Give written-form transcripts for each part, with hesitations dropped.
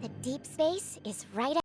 The deep space is right.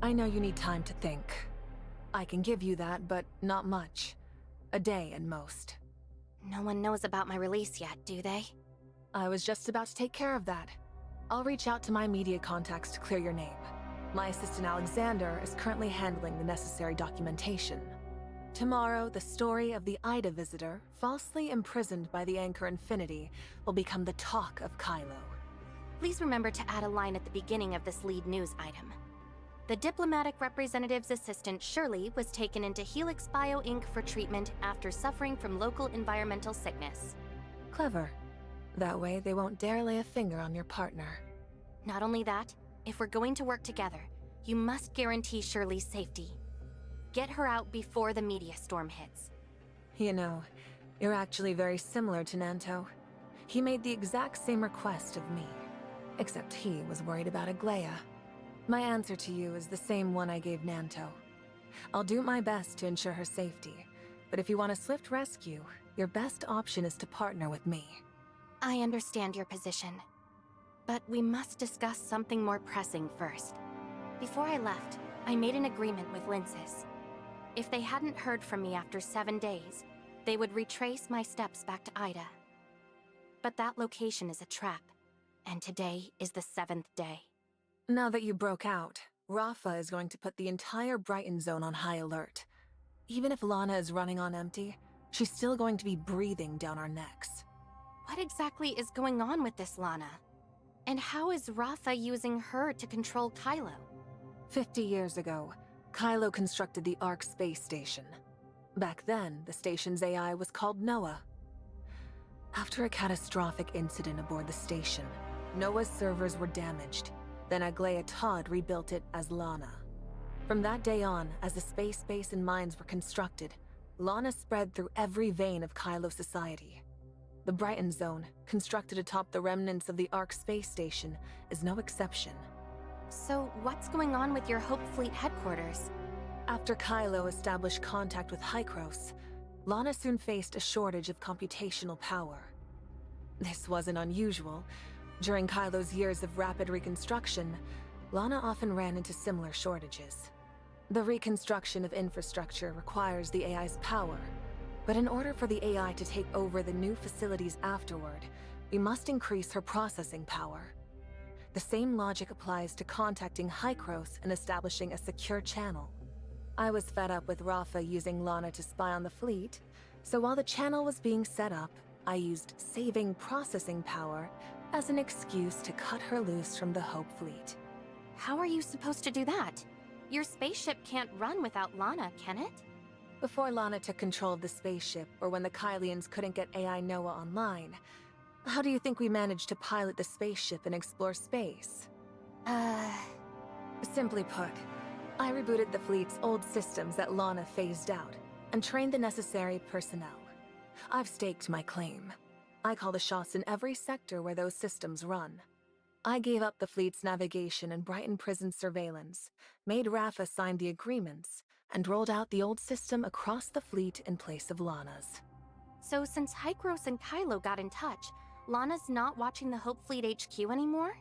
I know you need time to think. I can give you that, but not much. A day at most. No one knows about my release yet, do they? I was just about to take care of that. I'll reach out to my media contacts to clear your name. My assistant Alexander is currently handling the necessary documentation. Tomorrow, the story of the Ida visitor, falsely imprisoned by the Anchor Infinity, will become the talk of Kailo. Please remember to add a line at the beginning of this lead news item. The diplomatic representative's assistant Shirley was taken into Helix Bio Inc. for treatment after suffering from local environmental sickness. Clever. That way, they won't dare lay a finger on your partner. Not only that, if we're going to work together, you must guarantee Shirley's safety. Get her out before the media storm hits. You know, you're actually very similar to Nanto. He made the exact same request of me. Except he was worried about Aglaia. My answer to you is the same one I gave Nanto. I'll do my best to ensure her safety, but if you want a swift rescue, your best option is to partner with me. I understand your position, but we must discuss something more pressing first. Before I left, I made an agreement with Linces. If they hadn't heard from me after 7 days, they would retrace my steps back to Ida. But that location is a trap, and today is the 7th day. Now that you broke out, Rafa is going to put the entire Brighton zone on high alert. Even if Lana is running on empty, she's still going to be breathing down our necks. What exactly is going on with this Lana? And how is Rafa using her to control Kailo? 50 years ago, Kailo constructed the Ark space station. Back then, the station's AI was called Noah. After a catastrophic incident aboard the station, Noah's servers were damaged. Then Aglaia Todd rebuilt it as Lana. From that day on, as the space base and mines were constructed, Lana spread through every vein of Kailo society. The Brighton Zone, constructed atop the remnants of the Ark space station, is no exception. So what's going on with your Hope Fleet headquarters? After Kailo established contact with Hykros, Lana soon faced a shortage of computational power. This wasn't unusual. During Kailo's years of rapid reconstruction, Lana often ran into similar shortages. The reconstruction of infrastructure requires the AI's power, but in order for the AI to take over the new facilities afterward, we must increase her processing power. The same logic applies to contacting Hykros and establishing a secure channel. I was fed up with Rafa using Lana to spy on the fleet, so while the channel was being set up, I used saving processing power as an excuse to cut her loose from the Hope Fleet. How are you supposed to do that? Your spaceship can't run without Lana, can it? Before Lana took control of the spaceship, or when the Kylians couldn't get AI Noah online, how do you think we managed to pilot the spaceship and explore space? Simply put, I rebooted the fleet's old systems that Lana phased out, and trained the necessary personnel. I've staked my claim. I call the shots in every sector where those systems run. I gave up the fleet's navigation and Brighton prison surveillance, made Rafa sign the agreements, and rolled out the old system across the fleet in place of Lana's. So since Hykros and Kailo got in touch, Lana's not watching the Hope Fleet HQ anymore?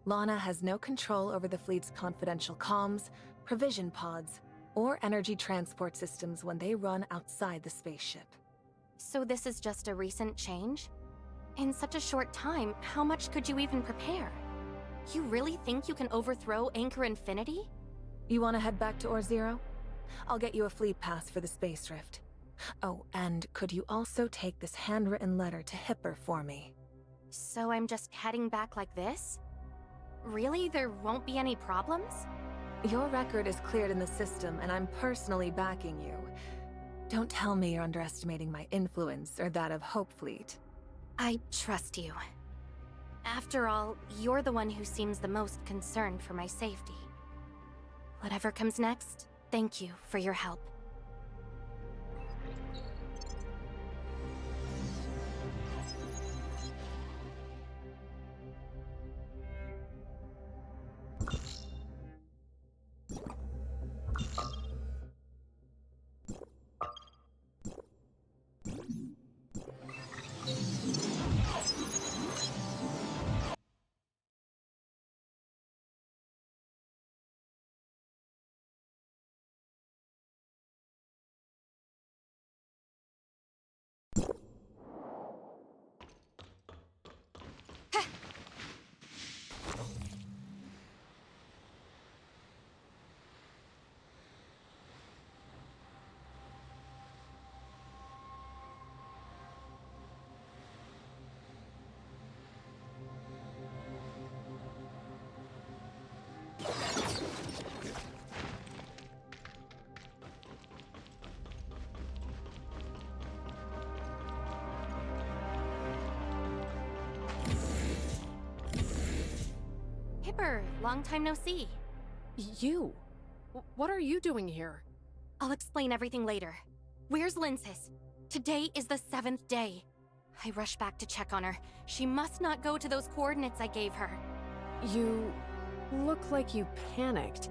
Lana has no control over the fleet's confidential comms, provision pods, or energy transport systems when they run outside the spaceship. So this is just a recent change? In such a short time, how much could you even prepare? You really think you can overthrow Anchor Infinity? You want to head back to Or-Zero? I'll get you a fleet pass for the space rift. Oh, and could you also take this handwritten letter to Hipper for me? So I'm just heading back like this? Really? There won't be any problems? Your record is cleared in the system, and I'm personally backing you. Don't tell me you're underestimating my influence or that of Hope Fleet. I trust you. After all, you're the one who seems the most concerned for my safety. Whatever comes next, thank you for your help. Hipper, long time no see. You? What are you doing here? I'll explain everything later. Where's Linsis? Today is the 7th day. I rush back to check on her. She must not go to those coordinates I gave her. You look like you panicked.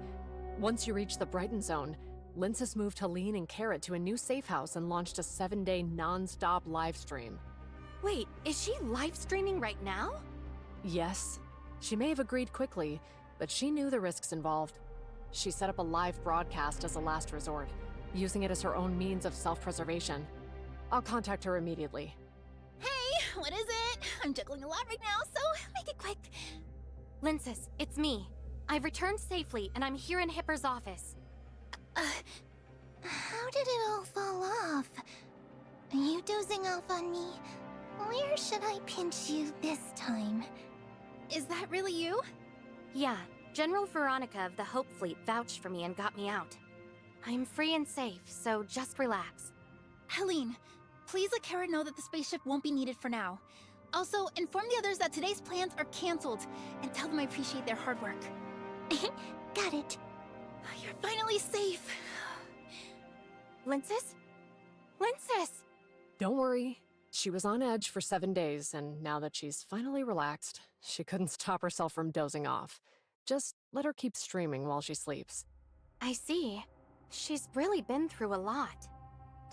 Once you reached the Brighton Zone, Linsis moved Helene and Carrot to a new safe house and launched a 7-day non-stop live stream. Wait, is she live streaming right now? Yes. She may have agreed quickly, but she knew the risks involved. She set up a live broadcast as a last resort, using it as her own means of self-preservation. I'll contact her immediately. Hey, what is it? I'm juggling a lot right now, so make it quick. Linsis, it's me. I've returned safely, and I'm here in Hipper's office. How did it all fall off? Are you dozing off on me? Where should I pinch you this time? Is that really you? Yeah, General Veronica of the Hope Fleet vouched for me and got me out. I'm free and safe, so just relax. Helene, please let Kara know that the spaceship won't be needed for now. Also, inform the others that today's plans are cancelled, and tell them I appreciate their hard work. Got it. You're finally safe. Linsis? Linsis! Don't worry. She was on edge for 7 days, and now that she's finally relaxed, she couldn't stop herself from dozing off. Just let her keep streaming while she sleeps. I see. She's really been through a lot.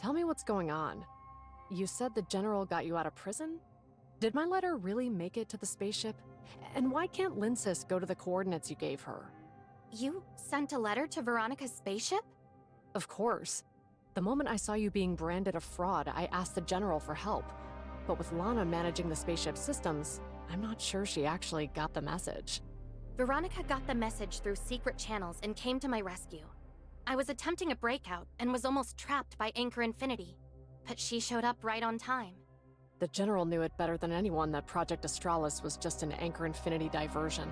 Tell me what's going on. You said the General got you out of prison? Did my letter really make it to the spaceship? And why can't Linsis go to the coordinates you gave her? You sent a letter to Veronica's spaceship? Of course. The moment I saw you being branded a fraud, I asked the General for help. But with Lana managing the spaceship's systems, I'm not sure she actually got the message. Veronica got the message through secret channels and came to my rescue. I was attempting a breakout and was almost trapped by Anchor Infinity, but she showed up right on time. The General knew it better than anyone that Project Astralis was just an Anchor Infinity diversion.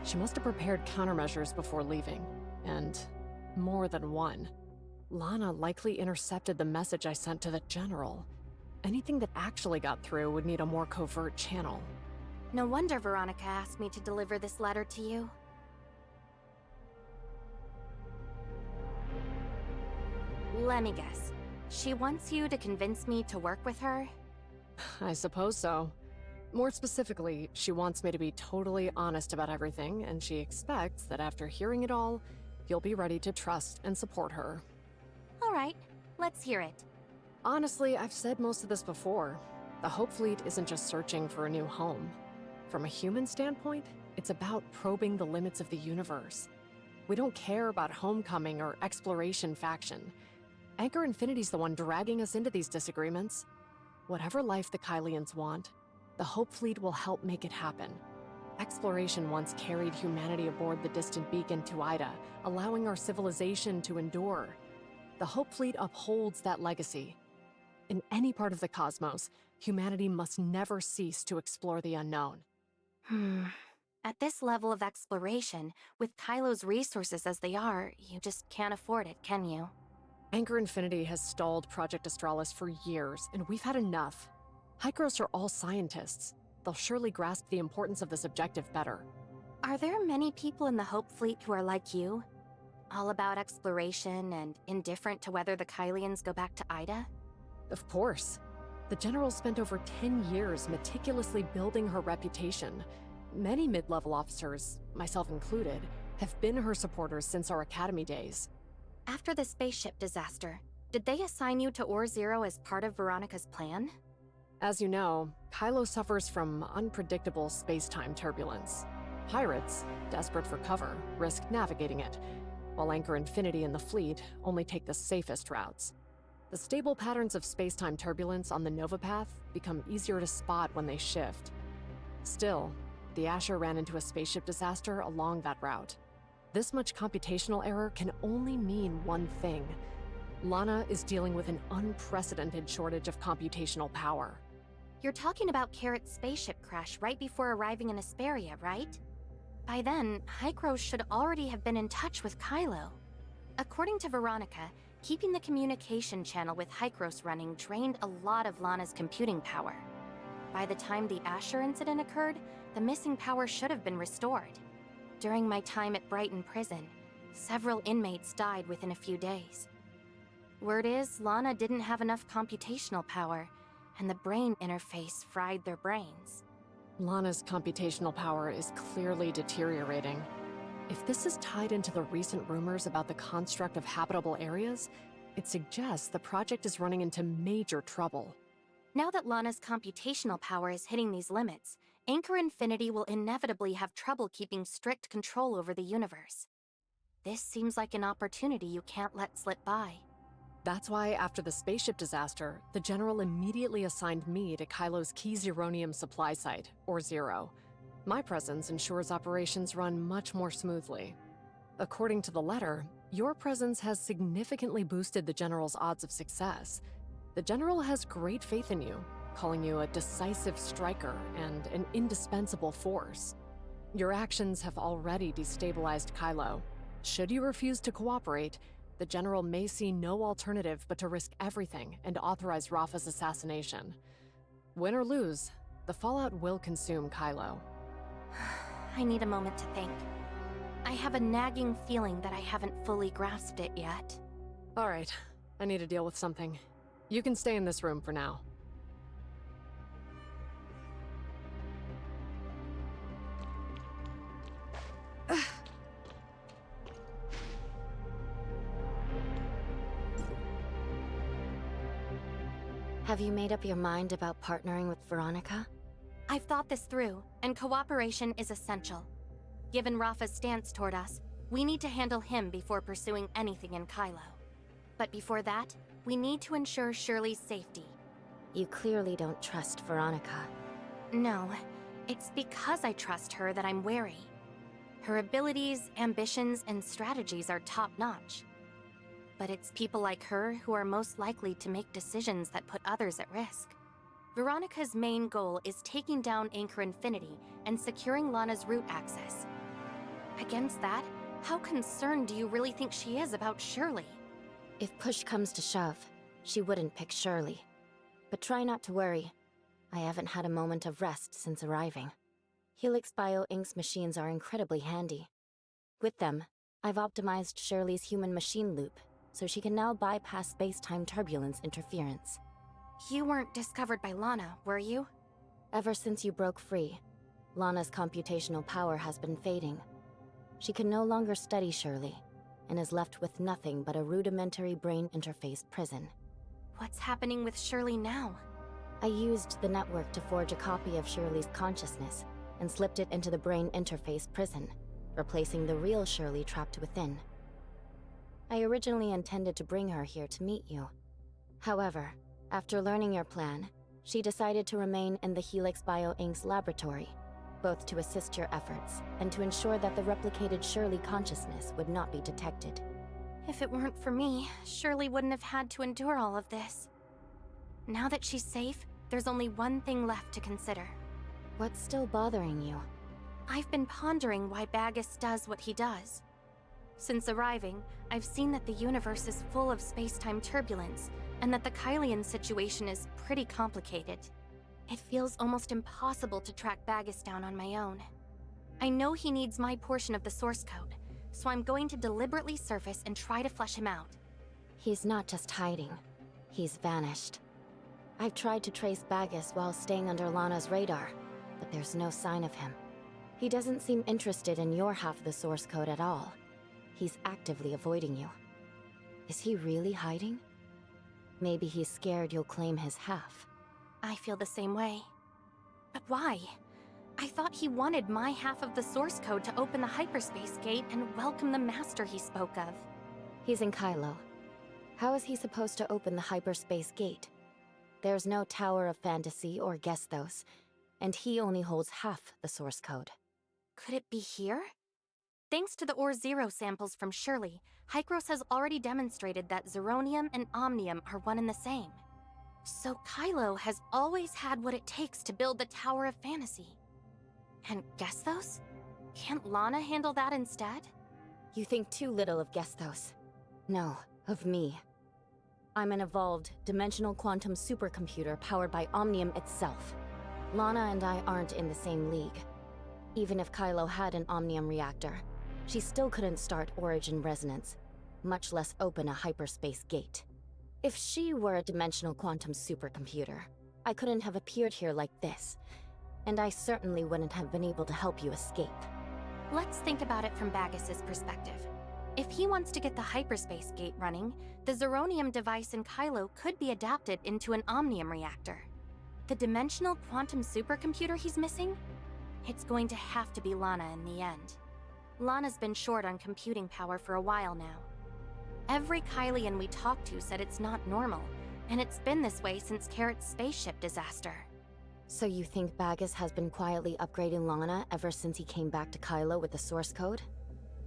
She must have prepared countermeasures before leaving, and more than one. Lana likely intercepted the message I sent to the General. Anything that actually got through would need a more covert channel. No wonder Veronica asked me to deliver this letter to you. Let me guess. She wants you to convince me to work with her? I suppose so. More specifically, she wants me to be totally honest about everything, and she expects that after hearing it all, you'll be ready to trust and support her. All right, let's hear it. Honestly, I've said most of this before. The Hope Fleet isn't just searching for a new home. From a human standpoint, it's about probing the limits of the universe. We don't care about homecoming or exploration faction. Anchor Infinity's the one dragging us into these disagreements. Whatever life the Kailians want, the Hope Fleet will help make it happen. Exploration once carried humanity aboard the distant beacon to Ida, allowing our civilization to endure. The Hope Fleet upholds that legacy. In any part of the cosmos, humanity must never cease to explore the unknown. At this level of exploration, with Kailo's resources as they are, you just can't afford it, can you? Anchor Infinity has stalled Project Astralis for years, and we've had enough. Hykros are all scientists. They'll surely grasp the importance of this objective better. Are there many people in the Hope Fleet who are like you? All about exploration and indifferent to whether the Kailians go back to Ida? Of course. The General spent over 10 years meticulously building her reputation. Many mid-level officers, myself included, have been her supporters since our academy days. After the spaceship disaster, did they assign you to Ore Zero as part of Veronica's plan? As you know, Kailo suffers from unpredictable space-time turbulence. Pirates, desperate for cover, risk navigating it, while Anchor Infinity and the fleet only take the safest routes. The stable patterns of space-time turbulence on the Nova Path become easier to spot when they shift. Still, the Asher ran into a spaceship disaster along that route. This much computational error can only mean one thing. Lana is dealing with an unprecedented shortage of computational power. You're talking about Carrot's spaceship crash right before arriving in Asperia, right? By then, Hykros should already have been in touch with Kailo. According to Veronica, keeping the communication channel with Hykros running drained a lot of Lana's computing power. By the time the Asher incident occurred, the missing power should have been restored. During my time at Brighton Prison, several inmates died within a few days. Word is, Lana didn't have enough computational power, and the brain interface fried their brains. Lana's computational power is clearly deteriorating. If this is tied into the recent rumors about the construct of habitable areas, it suggests the project is running into major trouble. Now that Lana's computational power is hitting these limits, Anchor Infinity will inevitably have trouble keeping strict control over the universe. This seems like an opportunity you can't let slip by. That's why, after the spaceship disaster, the General immediately assigned me to Kailo's key Zeronium supply site, or Zero. My presence ensures operations run much more smoothly. According to the letter, your presence has significantly boosted the General's odds of success. The General has great faith in you, calling you a decisive striker and an indispensable force. Your actions have already destabilized Kailo. Should you refuse to cooperate, the General may see no alternative but to risk everything and authorize Rafa's assassination. Win or lose, the fallout will consume Kailo. I need a moment to think. I have a nagging feeling that I haven't fully grasped it yet. All right, I need to deal with something. You can stay in this room for now. Have you made up your mind about partnering with Veronica? I've thought this through, and cooperation is essential. Given Rafa's stance toward us, we need to handle him before pursuing anything in Kailo. But before that, we need to ensure Shirley's safety. You clearly don't trust Veronica. No, it's because I trust her that I'm wary. Her abilities, ambitions, and strategies are top-notch. But it's people like her who are most likely to make decisions that put others at risk. Veronica's main goal is taking down Anchor Infinity and securing Lana's route access. Against that, how concerned do you really think she is about Shirley? If push comes to shove, she wouldn't pick Shirley. But try not to worry. I haven't had a moment of rest since arriving. Helix Bio Inc.'s machines are incredibly handy. With them, I've optimized Shirley's human-machine loop, so she can now bypass space-time turbulence interference. You weren't discovered by Lana, were you? Ever since you broke free, Lana's computational power has been fading. She can no longer study Shirley, and is left with nothing but a rudimentary brain interface prison. What's happening with Shirley now? I used the network to forge a copy of Shirley's consciousness, and slipped it into the brain interface prison, replacing the real Shirley trapped within. I originally intended to bring her here to meet you. However, after learning your plan, she decided to remain in the Helix Bio Inc.'s laboratory, both to assist your efforts and to ensure that the replicated Shirley consciousness would not be detected. If it weren't for me, Shirley wouldn't have had to endure all of this. Now that she's safe, there's only one thing left to consider. What's still bothering you? I've been pondering why Bagus does what he does. Since arriving, I've seen that the universe is full of space-time turbulence, and that the Kailian situation is pretty complicated. It feels almost impossible to track Bagus down on my own. I know he needs my portion of the source code, so I'm going to deliberately surface and try to flesh him out. He's not just hiding. He's vanished. I've tried to trace Bagus while staying under Lana's radar, but there's no sign of him. He doesn't seem interested in your half of the source code at all. He's actively avoiding you. Is he really hiding? Maybe he's scared you'll claim his half. I feel the same way. But why? I thought he wanted my half of the source code to open the hyperspace gate and welcome the master he spoke of. He's in Kailo. How is he supposed to open the hyperspace gate? There's no Tower of Fantasy or Gestos, and he only holds half the source code. Could it be here? Thanks to the Ore Zero samples from Shirley, Hykros has already demonstrated that Zeronium and Omnium are one and the same. So Kailo has always had what it takes to build the Tower of Fantasy. And Gestos? Can't Lana handle that instead? You think too little of Gestos. No, of me. I'm an evolved, dimensional quantum supercomputer powered by Omnium itself. Lana and I aren't in the same league. Even if Kailo had an Omnium reactor, she still couldn't start origin resonance, much less open a hyperspace gate. If she were a dimensional quantum supercomputer, I couldn't have appeared here like this, and I certainly wouldn't have been able to help you escape. Let's think about it from Bagus's perspective. If he wants to get the hyperspace gate running, the Zeronium device in Kailo could be adapted into an Omnium reactor. The dimensional quantum supercomputer he's missing? It's going to have to be Lana in the end. Lana's been short on computing power for a while now. Every Kailian we talked to said it's not normal, and it's been this way since Carrot's spaceship disaster. So you think Bagus has been quietly upgrading Lana ever since he came back to Kailo with the source code?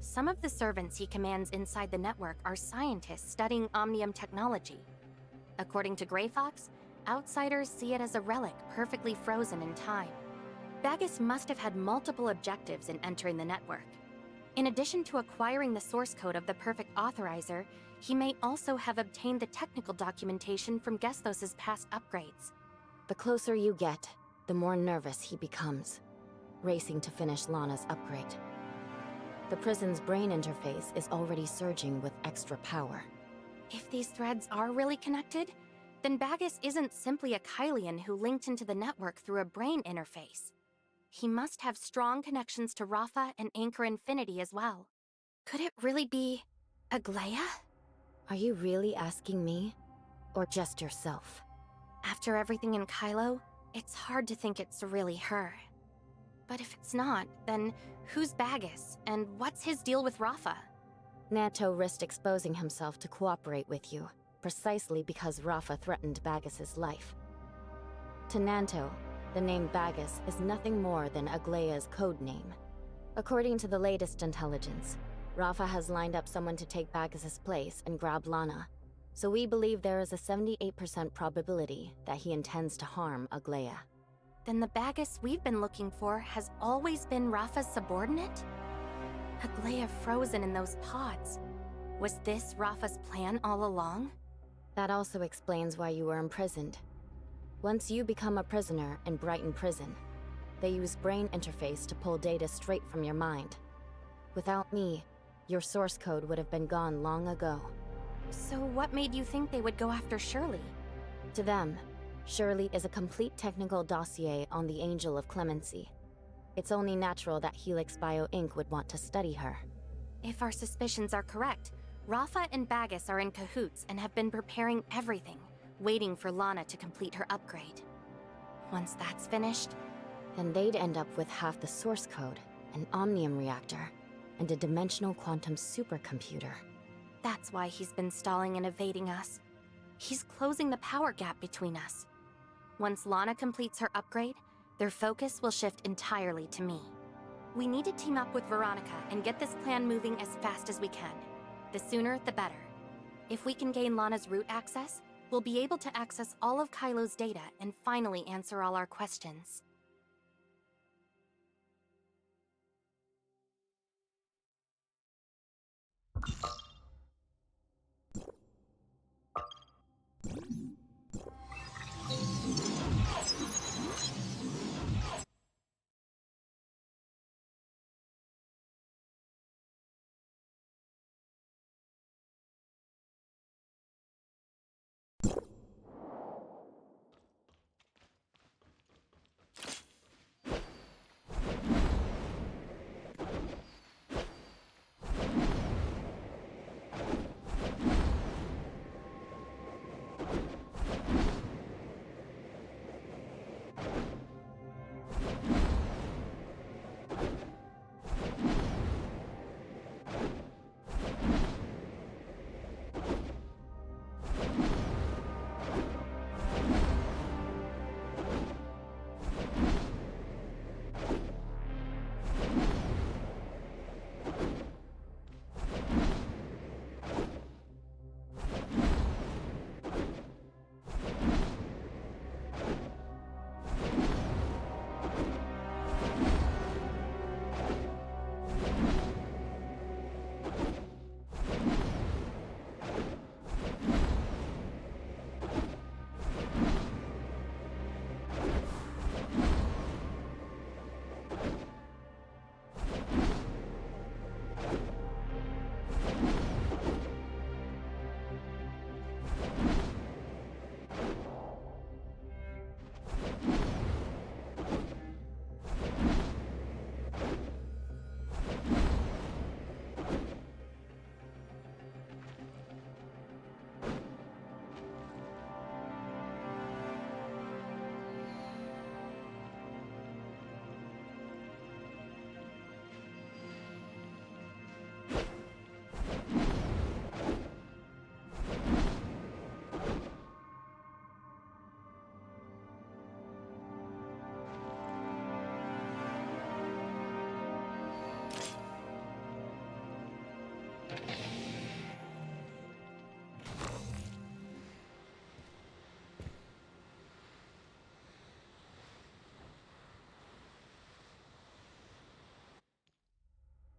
Some of the servants he commands inside the network are scientists studying Omnium technology. According to Grey Fox, outsiders see it as a relic perfectly frozen in time. Bagus must have had multiple objectives in entering the network. In addition to acquiring the source code of the perfect authorizer, he may also have obtained the technical documentation from Gestos' past upgrades. The closer you get, the more nervous he becomes, racing to finish Lana's upgrade. The prison's brain interface is already surging with extra power. If these threads are really connected, then Bagus isn't simply a Kailian who linked into the network through a brain interface. He must have strong connections to Rafa and Anchor Infinity as well. Could it really be Aglaia? Are you really asking me? Or just yourself? After everything in Kailo, it's hard to think it's really her. But if it's not, then who's Bagus, and what's his deal with Rafa? Nanto risked exposing himself to cooperate with you, precisely because Rafa threatened Bagus's life. To Nanto, the name Bagus is nothing more than Aglaya's code name. According to the latest intelligence, Rafa has lined up someone to take Bagus's place and grab Lana, so we believe there is a 78% probability that he intends to harm Aglaya. Then the Bagus we've been looking for has always been Rafa's subordinate? Aglaya frozen in those pods. Was this Rafa's plan all along? That also explains why you were imprisoned. Once you become a prisoner in Brighton Prison, they use brain interface to pull data straight from your mind. Without me, your source code would have been gone long ago. So what made you think they would go after Shirley? To them, Shirley is a complete technical dossier on the Angel of Clemency. It's only natural that Helix Bio Inc. would want to study her. If our suspicions are correct, Rafa and Bagus are in cahoots and have been preparing everything, waiting for Lana to complete her upgrade. Once that's finished, Then they'd end up with half the source code, an Omnium reactor, and a dimensional quantum supercomputer. that's why he's been stalling and evading us. He's closing the power gap between us. Once Lana completes her upgrade, their focus will shift entirely to me. We need to team up with Veronica and get this plan moving as fast as we can. The sooner, the better. If we can gain Lana's root access, we'll be able to access all of Kailo's data and finally answer all our questions.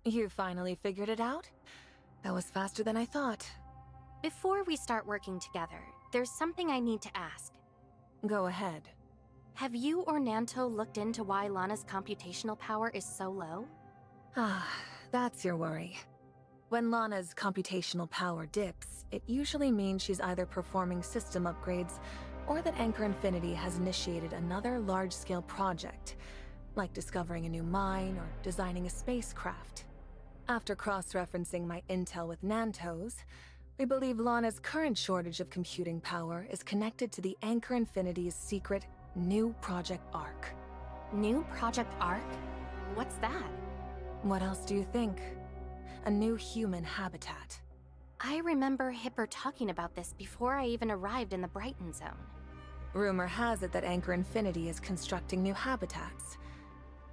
You finally figured it out? That was faster than I thought. Before we start working together, there's something I need to ask. Go ahead. Have you or Nanto looked into why Lana's computational power is so low? Ah, that's your worry. When Lana's computational power dips, it usually means she's either performing system upgrades or that Anchor Infinity has initiated another large-scale project, like discovering a new mine or designing a spacecraft. After cross-referencing my intel with Nanto's, We believe Lana's current shortage of computing power is connected to the Anchor Infinity's secret new Project Arc. New Project Arc? What's that? What else do you think? A new human habitat. I remember Hipper talking about this before I even arrived in the Brighton Zone. Rumor has it that Anchor Infinity is constructing new habitats.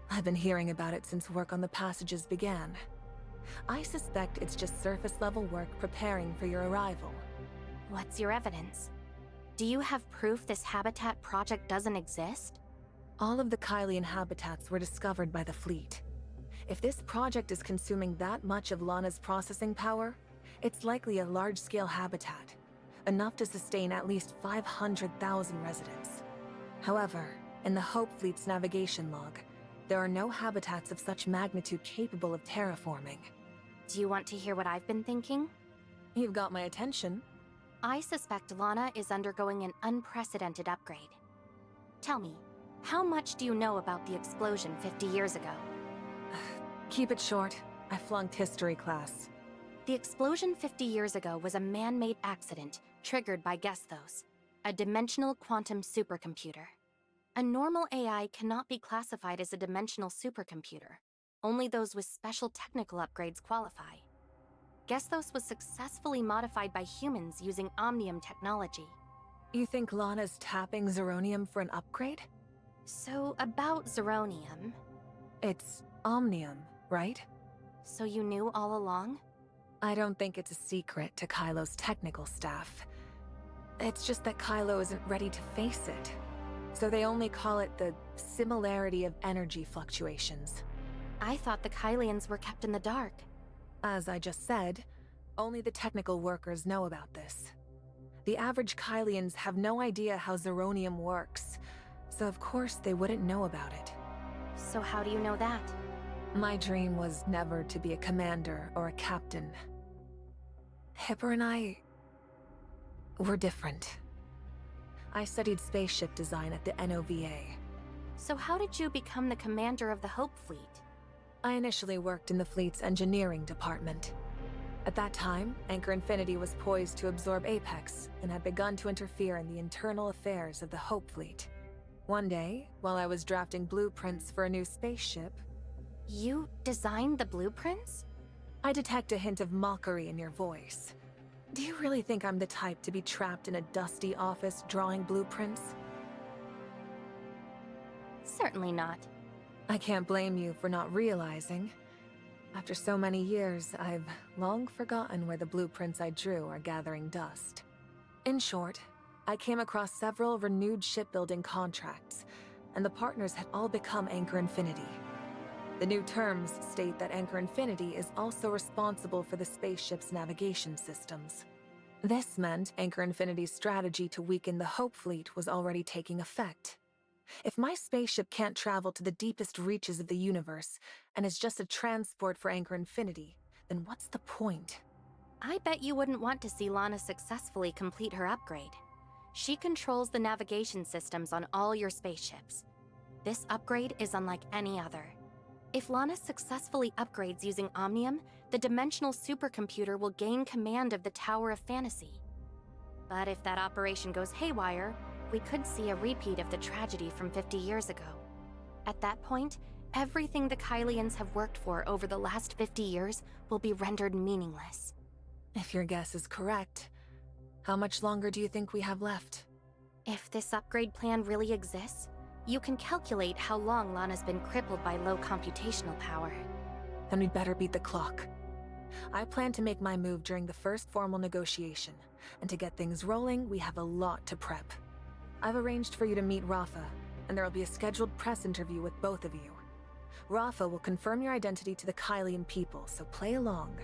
I've been hearing about it since work on the passages began. I suspect it's just surface-level work preparing for your arrival. What's your evidence? Do you have proof this habitat project doesn't exist? All of the Kailian habitats were discovered by the fleet. If this project is consuming that much of Lana's processing power, it's likely a large-scale habitat, enough to sustain at least 500,000 residents. However, in the Hope Fleet's navigation log, there are no habitats of such magnitude capable of terraforming. Do you want to hear what I've been thinking? You've got my attention. I suspect Lana is undergoing an unprecedented upgrade. Tell me, how much do you know about the explosion 50 years ago? Keep it short. I flunked history class. The explosion 50 years ago was a man-made accident triggered by Gesthos, a dimensional quantum supercomputer. A normal AI cannot be classified as a dimensional supercomputer. Only those with special technical upgrades qualify. Gesthos was successfully modified by humans using Omnium technology. You think Lana's tapping Zeronium for an upgrade? So, about Zeronium. It's Omnium, right? So you knew all along? I don't think it's a secret to Kailo's technical staff. It's just that Kailo isn't ready to face it. So they only call it the similarity of energy fluctuations. I thought the Kailians were kept in the dark. As I just said, only the technical workers know about this. The average Kailians have no idea how Zeronium works, so of course they wouldn't know about it. So how do you know that? My dream was never to be a commander or a captain. Hipper and I were different. I studied spaceship design at the NOVA. So how did you become the commander of the Hope Fleet? I initially worked in the fleet's engineering department. At that time, Anchor Infinity was poised to absorb Apex and had begun to interfere in the internal affairs of the Hope Fleet. One day, while I was drafting blueprints for a new spaceship, You designed the blueprints? I detect a hint of mockery in your voice. Do you really think I'm the type to be trapped in a dusty office drawing blueprints? Certainly not. I can't blame you for not realizing. After so many years, I've long forgotten where the blueprints I drew are gathering dust. In short, I came across several renewed shipbuilding contracts, and the partners had all become Anchor Infinity. The new terms state that Anchor Infinity is also responsible for the spaceship's navigation systems. This meant Anchor Infinity's strategy to weaken the Hope Fleet was already taking effect. If my spaceship can't travel to the deepest reaches of the universe and is just a transport for Anchor Infinity, then what's the point? I bet you wouldn't want to see Lana successfully complete her upgrade. She controls the navigation systems on all your spaceships. This upgrade is unlike any other. If Lana successfully upgrades using Omnium, the dimensional supercomputer will gain command of the Tower of Fantasy. But if that operation goes haywire, we could see a repeat of the tragedy from 50 years ago. At that point, everything the Kailians have worked for over the last 50 years will be rendered meaningless. If your guess is correct, how much longer do you think we have left? If this upgrade plan really exists, you can calculate how long Lana's been crippled by low computational power. Then we'd better beat the clock. I plan to make my move during the first formal negotiation, and to get things rolling, we have a lot to prep. I've arranged for you to meet Rafa, and there'll be a scheduled press interview with both of you. Rafa will confirm your identity to the Kailian people, so play along.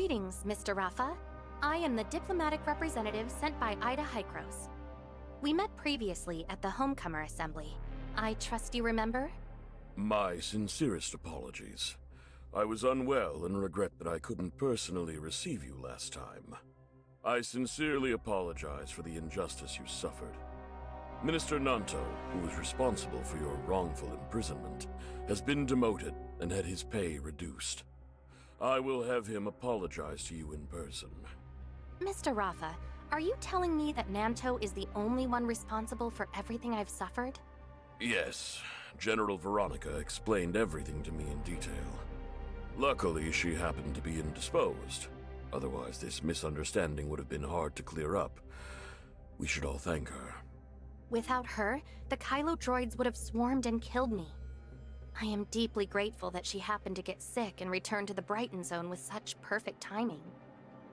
Greetings, Mr. Rafa. I am the diplomatic representative sent by Ida Hykros. We met previously at the Homecomer Assembly. I trust you remember? My sincerest apologies. I was unwell and regret that I couldn't personally receive you last time. I sincerely apologize for the injustice you suffered. Minister Nanto, who was responsible for your wrongful imprisonment, has been demoted and had his pay reduced. I will have him apologize to you in person. Mr. Rafa, are you telling me that Nanto is the only one responsible for everything I've suffered? Yes, General Veronica explained everything to me in detail. Luckily, she happened to be indisposed. Otherwise, this misunderstanding would have been hard to clear up. We should all thank her. Without her, the Kailo droids would have swarmed and killed me. I am deeply grateful that she happened to get sick and returned to the Brighton Zone with such perfect timing.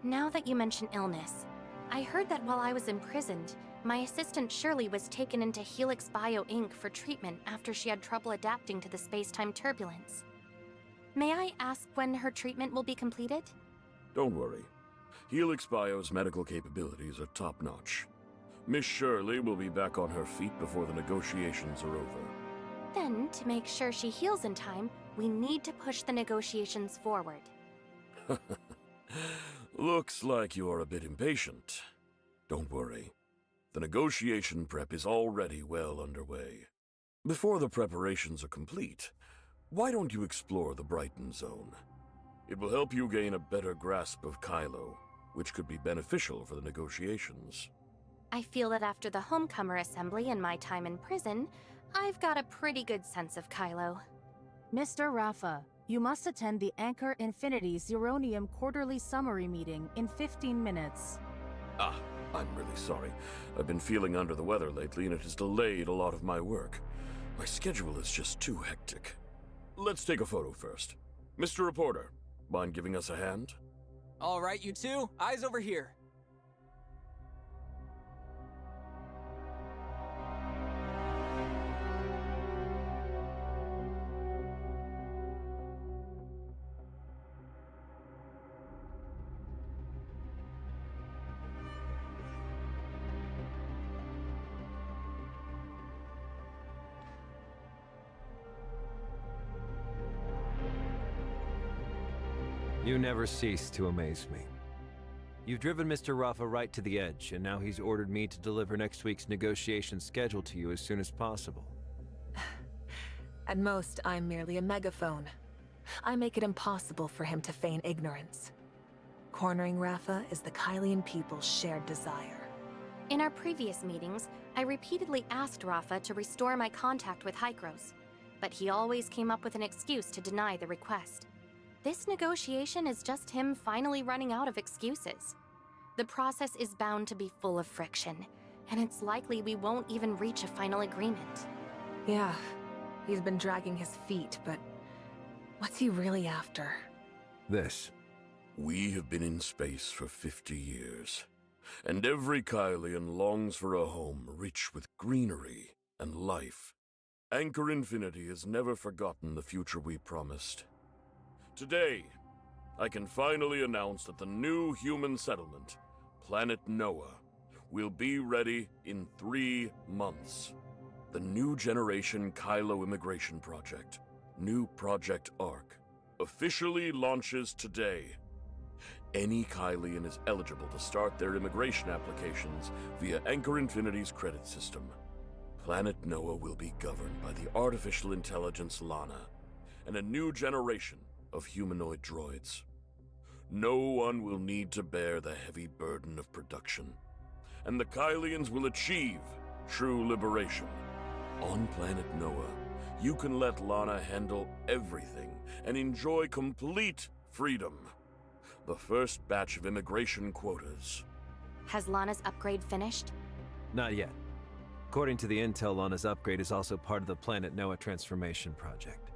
Now that you mention illness, I heard that while I was imprisoned, my assistant Shirley was taken into Helix Bio Inc. for treatment after she had trouble adapting to the space-time turbulence. May I ask when her treatment will be completed? Don't worry. Helix Bio's medical capabilities are top-notch. Miss Shirley will be back on her feet before the negotiations are over. Then, to make sure she heals in time, we need to push the negotiations forward. Looks like you're a bit impatient. Don't worry. The negotiation prep is already well underway. Before the preparations are complete, why don't you explore the Brighton Zone? It will help you gain a better grasp of Kailo, which could be beneficial for the negotiations. I feel that after the Homecomer Assembly and my time in prison, I've got a pretty good sense of Kailo. Mr. Rafa, you must attend the Anchor Infinity Zeronium quarterly summary meeting in 15 minutes. I'm really sorry. I've been feeling under the weather lately and it has delayed a lot of my work. My schedule is just too hectic. Let's take a photo first. Mr. Reporter, mind giving us a hand? All right, you two, eyes over here. You never cease to amaze me. You've driven Mr. Rafa right to the edge, and now he's ordered me to deliver next week's negotiation schedule to you as soon as possible. At most, I'm merely a megaphone. I make it impossible for him to feign ignorance. Cornering Rafa is the Kylian people's shared desire. In our previous meetings, I repeatedly asked Rafa to restore my contact with Hykros, but he always came up with an excuse to deny the request. This negotiation is just him finally running out of excuses. The process is bound to be full of friction, and it's likely we won't even reach a final agreement. Yeah, he's been dragging his feet, but what's he really after? This. We have been in space for 50 years, and every Kylian longs for a home rich with greenery and life. Anchor Infinity has never forgotten the future we promised. Today, I can finally announce that the new human settlement, Planet Noah, will be ready in 3 months. The New Generation Kailo Immigration Project, New Project ARC, officially launches today. Any Kylian is eligible to start their immigration applications via Anchor Infinity's credit system. Planet Noah will be governed by the artificial intelligence Lana, and a new generation of humanoid droids. No one will need to bear the heavy burden of production, and the Kylians will achieve true liberation. On Planet Noah, you can let Lana handle everything and enjoy complete freedom. The first batch of immigration quotas. Has Lana's upgrade finished? Not yet. According to the intel, Lana's upgrade is also part of the Planet Noah transformation project.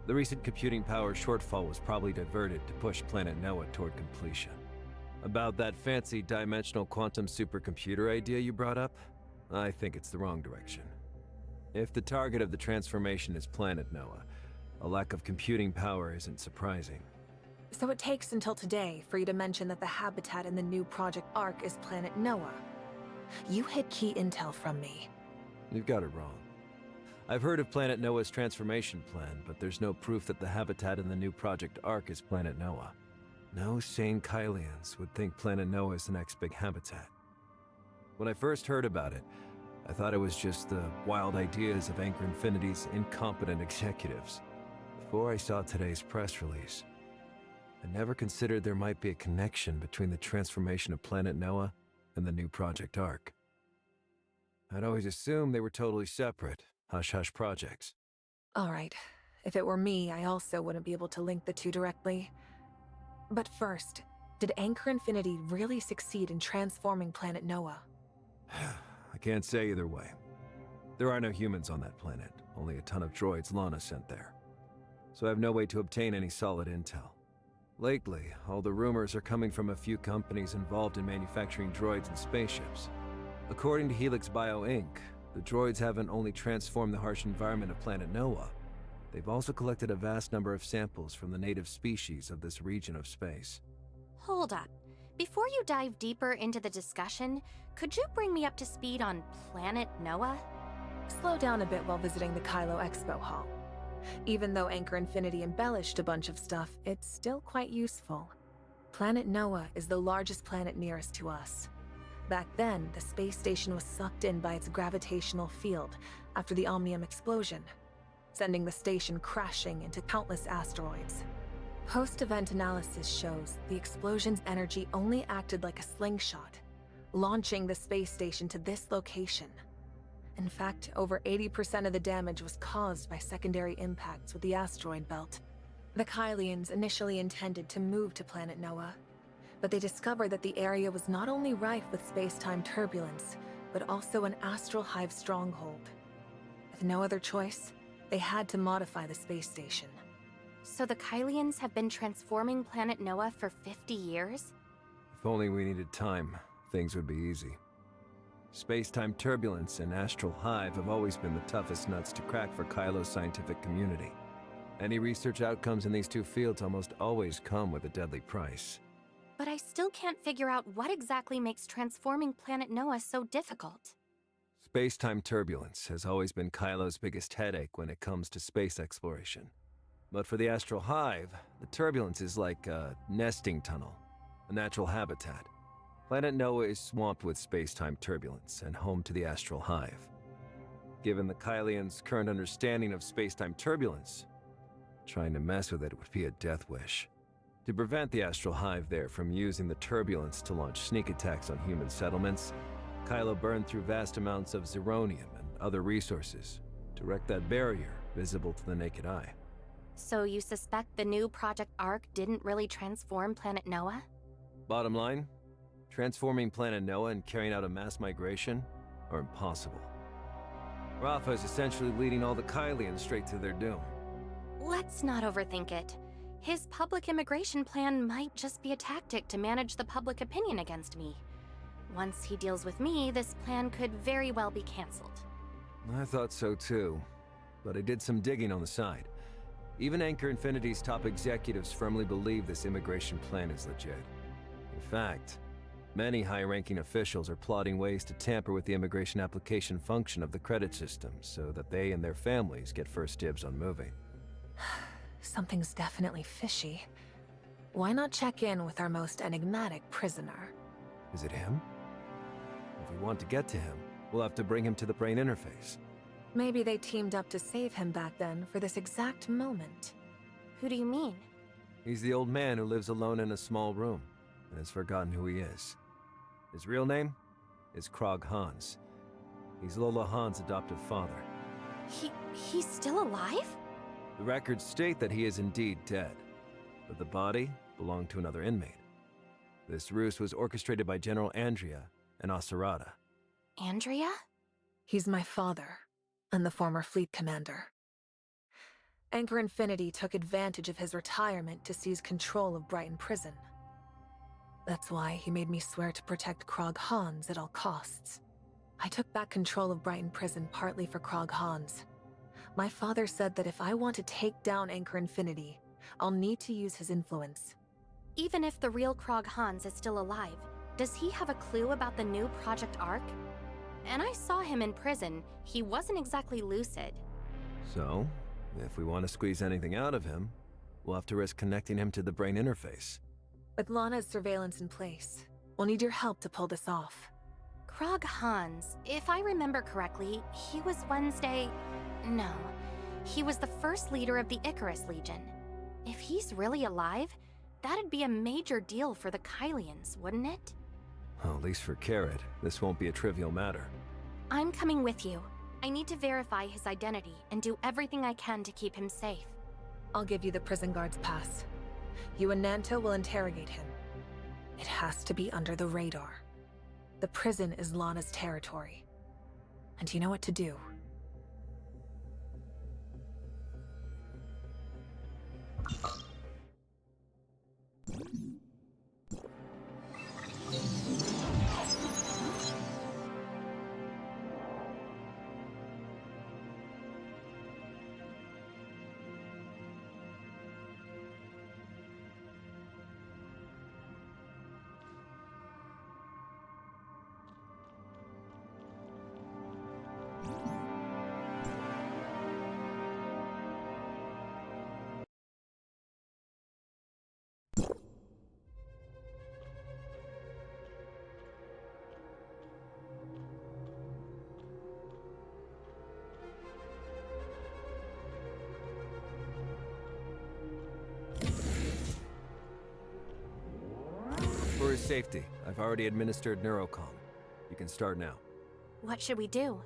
The recent computing power shortfall was probably diverted to push Planet Noah toward completion. About that fancy dimensional quantum supercomputer idea you brought up, I think it's the wrong direction. If the target of the transformation is Planet Noah, a lack of computing power isn't surprising. So it takes until today for you to mention that the habitat in the new Project Ark is planet Noah. You hid key intel from me. You've got it wrong. I've heard of Planet Noah's transformation plan, but there's no proof that the habitat in the new Project Ark is Planet Noah. No sane Kailians would think Planet Noah is the next big habitat. When I first heard about it, I thought it was just the wild ideas of Anchor Infinity's incompetent executives. Before I saw today's press release, I never considered there might be a connection between the transformation of Planet Noah and the new Project Ark. I'd always assumed they were totally separate, hush-hush projects. All right. If it were me, I also wouldn't be able to link the two directly. But first, did Anchor Infinity really succeed in transforming Planet Noah? I can't say either way. There are no humans on that planet, only a ton of droids Lana sent there. So I have no way to obtain any solid intel. Lately, all the rumors are coming from a few companies involved in manufacturing droids and spaceships. According to Helix Bio Inc., the droids haven't only transformed the harsh environment of Planet Noah, they've also collected a vast number of samples from the native species of this region of space. Hold up. Before you dive deeper into the discussion, could you bring me up to speed on Planet Noah? Slow down a bit while visiting the Kailo Expo Hall. Even though Anchor Infinity embellished a bunch of stuff, it's still quite useful. Planet Noah is the largest planet nearest to us. Back then, the space station was sucked in by its gravitational field after the Omnium explosion, sending the station crashing into countless asteroids. Post-event analysis shows the explosion's energy only acted like a slingshot, launching the space station to this location. In fact, over 80% of the damage was caused by secondary impacts with the asteroid belt. The Kailians initially intended to move to Planet Noah, but they discovered that the area was not only rife with space-time turbulence, but also an astral hive stronghold. With no other choice, they had to modify the space station. So the Kailians have been transforming Planet Noah for 50 years? If only we needed time, things would be easy. Space-time turbulence and astral hive have always been the toughest nuts to crack for Kailo's scientific community. Any research outcomes in these two fields almost always come with a deadly price. But I still can't figure out what exactly makes transforming Planet Noah so difficult. Space-time turbulence has always been Kailo's biggest headache when it comes to space exploration. But for the astral hive, the turbulence is like a nesting tunnel, a natural habitat. Planet Noah is swamped with space-time turbulence and home to the astral hive. Given the Kailians' current understanding of space-time turbulence, trying to mess with it would be a death wish. To prevent the astral hive there from using the turbulence to launch sneak attacks on human settlements, Kailo burned through vast amounts of zirconium and other resources to wreck that barrier visible to the naked eye. So you suspect the new Project Ark didn't really transform Planet Noah? Bottom line, transforming Planet Noah and carrying out a mass migration are impossible. Rafa is essentially leading all the Kailians straight to their doom. Let's not overthink it. His public immigration plan might just be a tactic to manage the public opinion against me. Once he deals with me, this plan could very well be cancelled. I thought so too, but I did some digging on the side. Even Anchor Infinity's top executives firmly believe this immigration plan is legit. In fact, many high-ranking officials are plotting ways to tamper with the immigration application function of the credit system so that they and their families get first dibs on moving. Something's definitely fishy. Why not check in with our most enigmatic prisoner? Is it him? If we want to get to him, we'll have to bring him to the brain interface. Maybe they teamed up to save him back then for this exact moment. Who do you mean? He's the old man who lives alone in a small room and has forgotten who he is. His real name is Krog Hans. He's Lola Han's adoptive father. He's still alive? The records state that he is indeed dead, but the body belonged to another inmate. This ruse was orchestrated by General Andrea and Osirata. Andrea? He's my father, and the former fleet commander. Anchor Infinity took advantage of his retirement to seize control of Brighton Prison. That's why he made me swear to protect Krog Hans at all costs. I took back control of Brighton Prison partly for Krog Hans. My father said that if I want to take down Anchor Infinity, I'll need to use his influence, Even if the real Krog Hans is still alive, does he have a clue about the new Project Ark? And I saw him in prison. He wasn't exactly lucid. So, if we want to squeeze anything out of him, we'll have to risk connecting him to the brain interface. With Lana's surveillance in place, we'll need your help to pull this off. Krog Hans, if I remember correctly, he was Wednesday... No. He was the first leader of the Icarus Legion. If he's really alive, that'd be a major deal for the Kylians, wouldn't it? Well, at least for Carrot, this won't be a trivial matter. I'm coming with you. I need to verify his identity and do everything I can to keep him safe. I'll give you the prison guard's pass. You and Nanto will interrogate him. It has to be under the radar. The prison is Lana's territory. And you know what to do. For his safety, I've already administered Neurocom. You can start now. What should we do?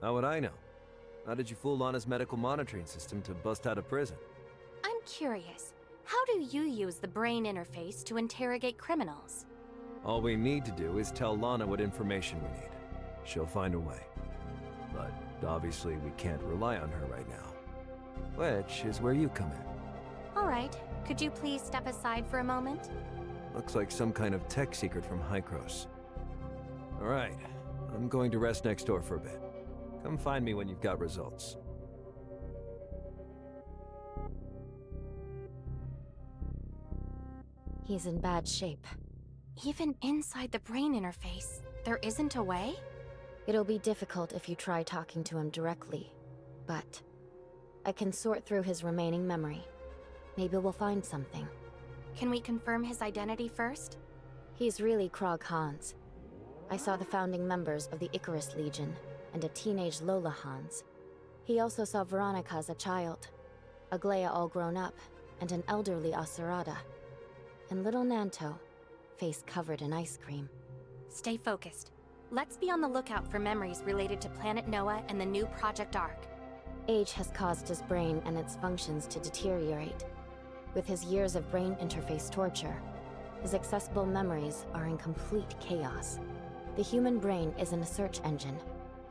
How would I know? How did you fool Lana's medical monitoring system to bust out of prison? I'm curious. How do you use the brain interface to interrogate criminals? All we need to do is tell Lana what information we need. She'll find a way. But obviously we can't rely on her right now. Which is where you come in. All right. Could you please step aside for a moment? Looks like some kind of tech secret from Hykros. Alright, I'm going to rest next door for a bit. Come find me when you've got results. He's in bad shape. Even inside the brain interface, there isn't a way? It'll be difficult if you try talking to him directly, but I can sort through his remaining memory. Maybe we'll find something. Can we confirm his identity first? He's really Krog Hans. I saw the founding members of the Icarus Legion, and a teenage Lola Hans. He also saw Veronica as a child, Aglaia all grown up, and an elderly Asurada. And little Nanto, face covered in ice cream. Stay focused. Let's be on the lookout for memories related to Planet Noah and the new Project Ark. Age has caused his brain and its functions to deteriorate. With his years of brain interface torture, his accessible memories are in complete chaos. The human brain isn't a search engine.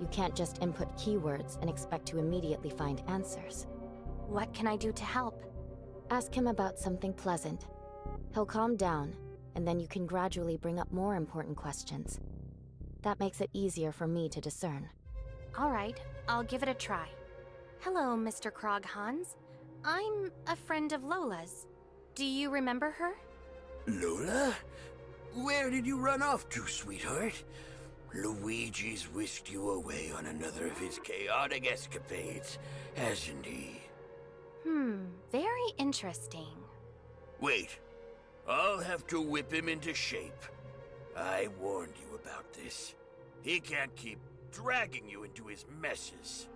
You can't just input keywords and expect to immediately find answers. What can I do to help? Ask him about something pleasant. He'll calm down, and then you can gradually bring up more important questions. That makes it easier for me to discern. All right, I'll give it a try. Hello, Mr. Krog Hans. I'm a friend of Lola's. Do you remember her? Lola? Where did you run off to, sweetheart? Luigi's whisked you away on another of his chaotic escapades, hasn't he? Very interesting. Wait, I'll have to whip him into shape. I warned you about this. He can't keep dragging you into his messes.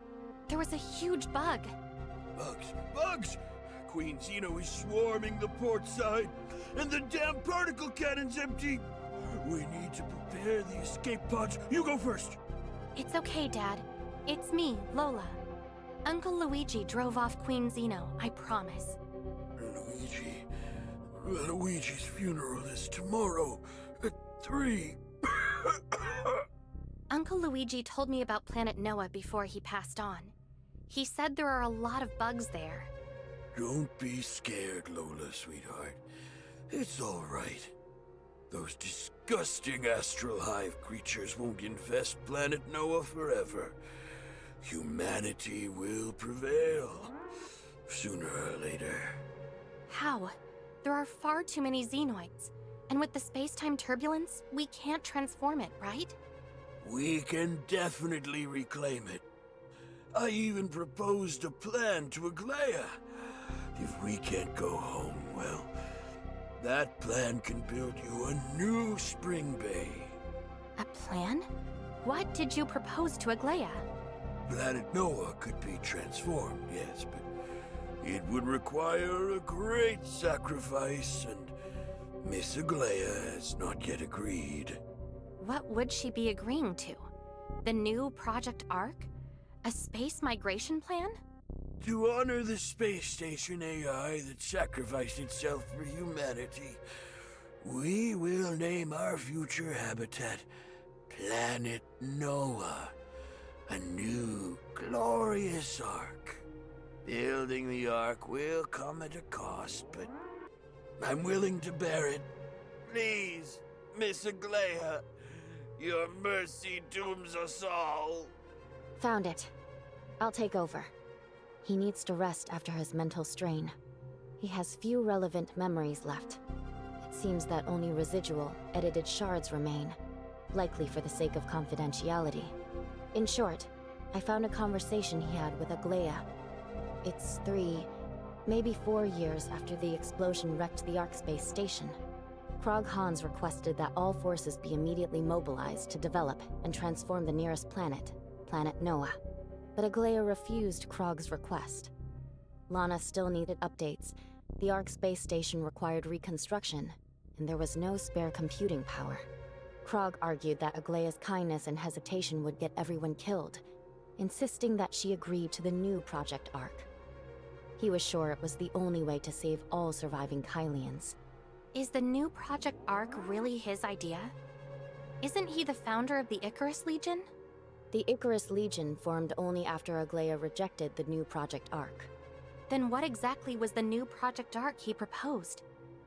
There was a huge bug. Bugs! Bugs! Queen Zeno is swarming the port side, and the damn particle cannon's empty. We need to prepare the escape pods. You go first. It's okay, Dad. It's me, Lola. Uncle Luigi drove off Queen Zeno, I promise. Luigi's funeral is tomorrow at 3. Uncle Luigi told me about Planet Noah before he passed on. He said there are a lot of bugs there. Don't be scared, Lola, sweetheart. It's all right. Those disgusting astral hive creatures won't infest Planet Noah forever. Humanity will prevail, sooner or later. How? There are far too many xenoids, and with the space-time turbulence, we can't transform it, right? We can definitely reclaim it. I even proposed a plan to Aglaia. If we can't go home, well, that plan can build you a new spring bay. A plan? What did you propose to Aglaia? Planet Noah could be transformed, yes, but it would require a great sacrifice, and Miss Aglaia has not yet agreed. What would she be agreeing to? The new Project Ark? A space migration plan? To honor the space station AI that sacrificed itself for humanity, we will name our future habitat Planet Noah, a new, glorious Ark. Building the Ark will come at a cost, but I'm willing to bear it. Please, Miss Aglaia, your mercy dooms us all. Found it. I'll take over. He needs to rest after his mental strain. He has few relevant memories left. It seems that only residual, edited shards remain, likely for the sake of confidentiality. In short, I found a conversation he had with Aglaia. It's 3, maybe 4 years after the explosion wrecked the Ark space station. Krog Hans requested that all forces be immediately mobilized to develop and transform the nearest planet, Planet Noah. But Aglaia refused Krog's request. Lana still needed updates. The Ark space station required reconstruction, and there was no spare computing power. Krog argued that Aglaia's kindness and hesitation would get everyone killed, insisting that she agree to the new Project Ark. He was sure it was the only way to save all surviving Kailians. Is the new Project Ark really his idea? Isn't he the founder of the Icarus Legion? The Icarus Legion formed only after Aglaia rejected the new Project Ark. Then what exactly was the new Project Ark he proposed?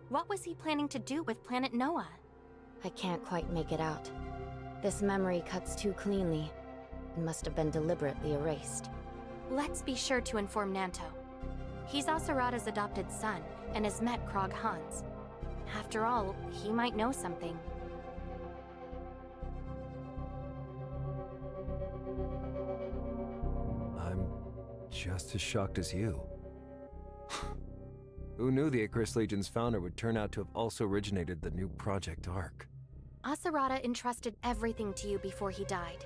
What was he planning to do with Planet Noah? I can't quite make it out. This memory cuts too cleanly, and must have been deliberately erased. Let's be sure to inform Nanto. He's Asurata's adopted son, and has met Krog Hans. After all, he might know something. I'm just as shocked as you. Who knew the Icarus Legion's founder would turn out to have also originated the new Project Ark? Asurata entrusted everything to you before he died.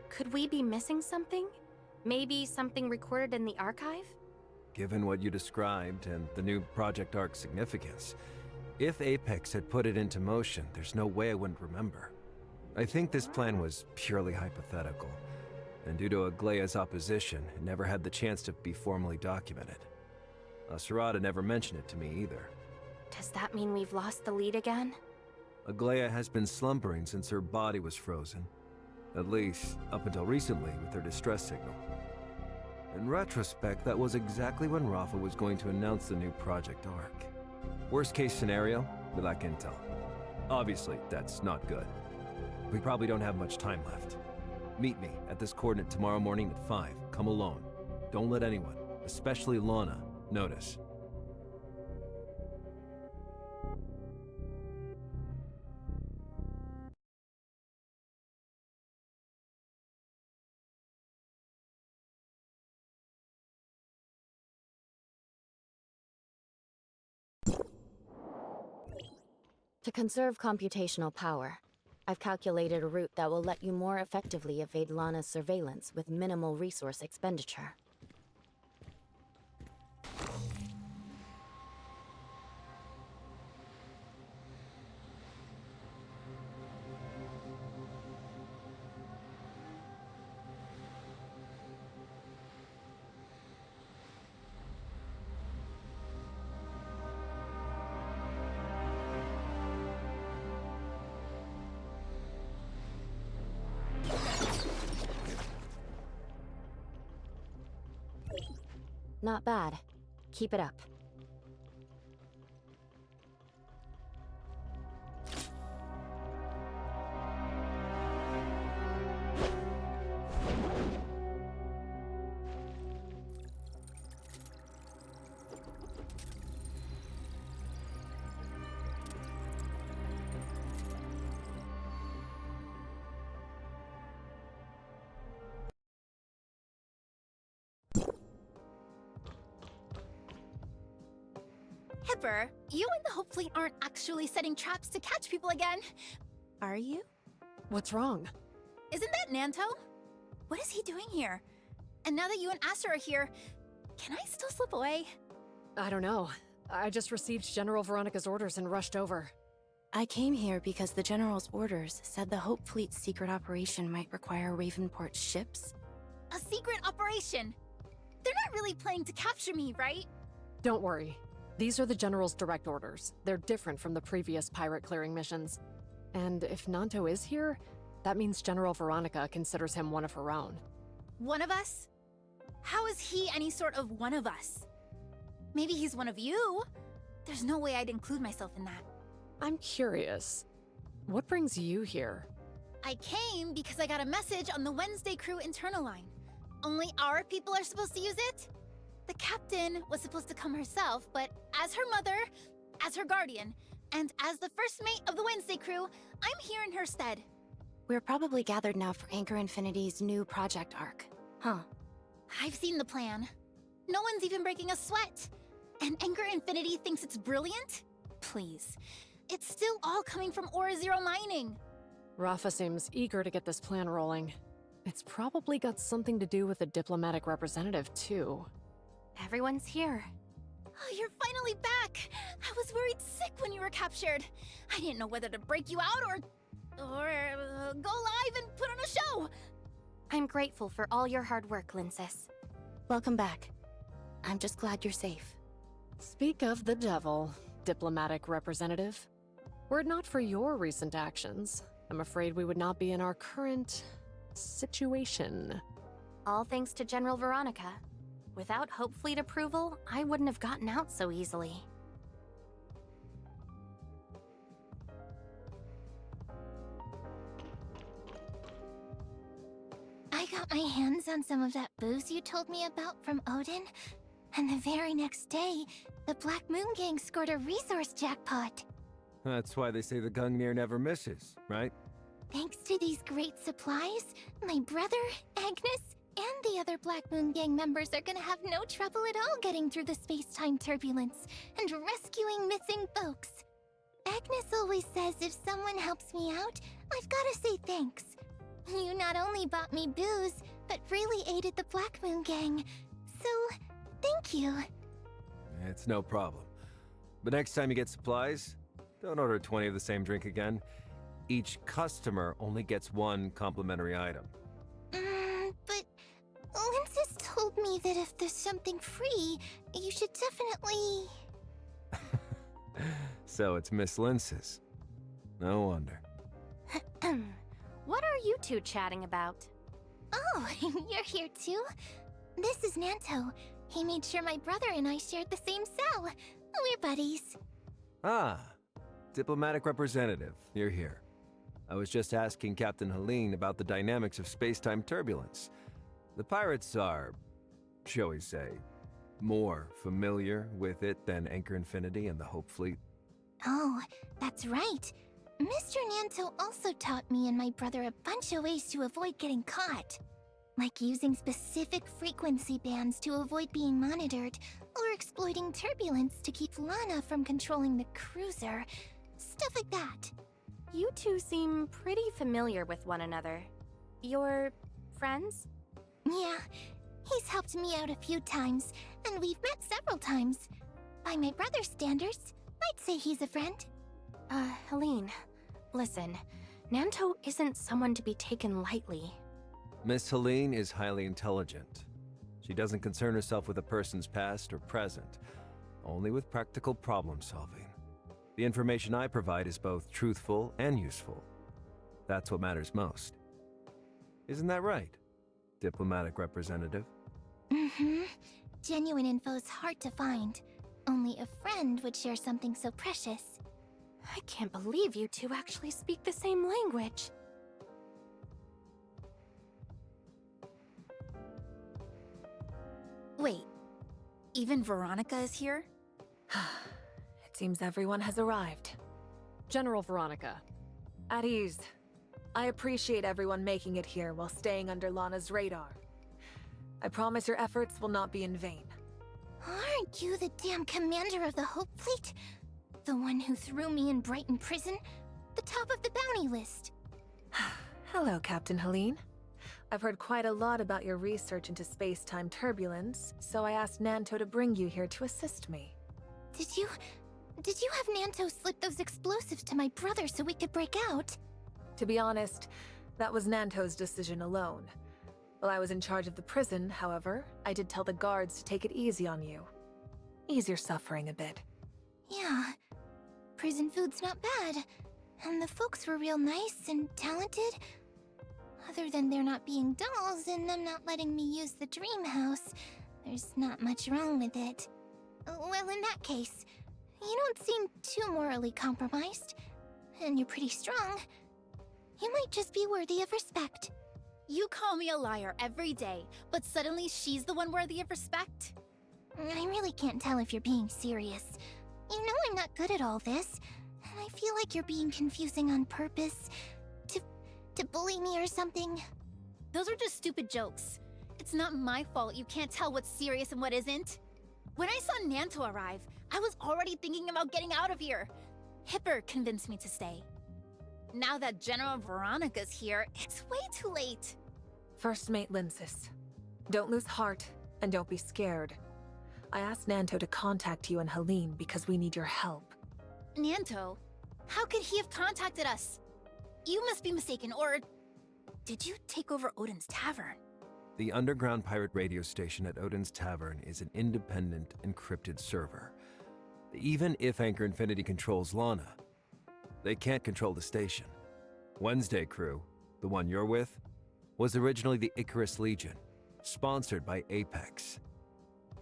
Could we be missing something? Maybe something recorded in the archive? Given what you described and the new Project Ark's significance, if Apex had put it into motion, there's no way I wouldn't remember. I think this plan was purely hypothetical, and due to Aglaia's opposition, it never had the chance to be formally documented. Asurata never mentioned it to me either. Does that mean we've lost the lead again? Aglaia has been slumbering since her body was frozen. At least, up until recently with her distress signal. In retrospect, that was exactly when Rafa was going to announce the new Project Ark. Worst case scenario, we lack intel. Obviously, that's not good. We probably don't have much time left. Meet me at this coordinate tomorrow morning at 5. Come alone. Don't let anyone, especially Lana, notice. To conserve computational power, I've calculated a route that will let you more effectively evade Lana's surveillance with minimal resource expenditure. Not bad. Keep it up. Hipper, you and the Hope Fleet aren't actually setting traps to catch people again. Are you? What's wrong? Isn't that Nanto? What is he doing here? And now that you and Aster are here, can I still slip away? I don't know. I just received General Veronica's orders and rushed over. I came here because the General's orders said the Hope Fleet's secret operation might require Ravenport's ships. A secret operation? They're not really planning to capture me, right? Don't worry. These are the General's direct orders. They're different from the previous pirate clearing missions. And if Nanto is here, that means General Veronica considers him one of her own. One of us? How is he any sort of one of us? Maybe he's one of you? There's no way I'd include myself in that. I'm curious. What brings you here? I came because I got a message on the Wednesday crew internal line. Only our people are supposed to use it? The captain was supposed to come herself, but as her mother, as her guardian, and as the first mate of the Wednesday crew, I'm here in her stead. We're probably gathered now for Anchor Infinity's new project arc, huh? I've seen the plan. No one's even breaking a sweat. And Anchor Infinity thinks it's brilliant? Please. It's still all coming from Aura Zero mining. Rafa seems eager to get this plan rolling. It's probably got something to do with the diplomatic representative, too. Everyone's here. Oh, you're finally back! I was worried sick when you were captured. I didn't know whether to break you out or go live and put on a show! I'm grateful for all your hard work, Linsis. Welcome back. I'm just glad you're safe. Speak of the devil, diplomatic representative. Were it not for your recent actions, I'm afraid we would not be in our current situation. All thanks to General Veronica. Without Hope Fleet approval, I wouldn't have gotten out so easily. I got my hands on some of that booze you told me about from Odin, and the very next day, the Black Moon Gang scored a resource jackpot. That's why they say the Gungnir never misses, right? Thanks to these great supplies, my brother, Agnes, and the other Black Moon Gang members are gonna have no trouble at all getting through the space-time turbulence and rescuing missing folks. Agnes always says if someone helps me out, I've gotta say thanks. You not only bought me booze, but really aided the Black Moon Gang. So, thank you. It's no problem. But next time you get supplies, don't order 20 of the same drink again. Each customer only gets one complimentary item. But Linsis told me that if there's something free, you should definitely... So it's Miss Linsis. No wonder. What are you two chatting about? Oh, you're here too? This is Nanto. He made sure my brother and I shared the same cell. We're buddies. Ah, diplomatic representative, you're here. I was just asking Captain Helene about the dynamics of space-time turbulence. The pirates are, shall we say, more familiar with it than Anchor Infinity and the Hope Fleet. Oh, that's right. Mr. Nanto also taught me and my brother a bunch of ways to avoid getting caught. Like using specific frequency bands to avoid being monitored, or exploiting turbulence to keep Lana from controlling the cruiser. Stuff like that. You two seem pretty familiar with one another. You're friends? Yeah, he's helped me out a few times, and we've met several times. By my brother's standards, I'd say he's a friend. Helene, listen, Nanto isn't someone to be taken lightly. Miss Helene is highly intelligent. She doesn't concern herself with a person's past or present, only with practical problem solving. The information I provide is both truthful and useful. That's what matters most. Isn't that right, diplomatic representative? Mm-hmm. Genuine info's hard to find. Only a friend would share something so precious. I can't believe you two actually speak the same language. Wait, even Veronica is here? It seems everyone has arrived. General Veronica. At ease. I appreciate everyone making it here while staying under Lana's radar. I promise your efforts will not be in vain. Aren't you the damn commander of the Hope Fleet? The one who threw me in Brighton Prison? The top of the bounty list. Hello, Captain Helene. I've heard quite a lot about your research into space-time turbulence, so I asked Nanto to bring you here to assist me. Did you have Nanto slip those explosives to my brother so we could break out? To be honest, that was Nanto's decision alone. While I was in charge of the prison, however, I did tell the guards to take it easy on you. Ease your suffering a bit. Yeah, prison food's not bad. And the folks were real nice and talented. Other than there not being dolls and them not letting me use the dream house, there's not much wrong with it. Well, in that case, you don't seem too morally compromised. And you're pretty strong. You might just be worthy of respect. You call me a liar every day, but suddenly she's the one worthy of respect? I really can't tell if you're being serious. You know I'm not good at all this, and I feel like you're being confusing on purpose. To bully me or something. Those are just stupid jokes. It's not my fault you can't tell what's serious and what isn't. When I saw Nanto arrive, I was already thinking about getting out of here. Hipper convinced me to stay. Now that General Veronica's here, it's way too late. First Mate Linsis, don't lose heart and don't be scared. I asked Nanto to contact you and Helene because we need your help. Nanto? How could he have contacted us? You must be mistaken, or did you take over Odin's Tavern? The underground pirate radio station at Odin's Tavern is an independent, encrypted server. Even if Anchor Infinity controls Lana, they can't control the station. Wednesday Crew, the one you're with, was originally the Icarus Legion, sponsored by Apex.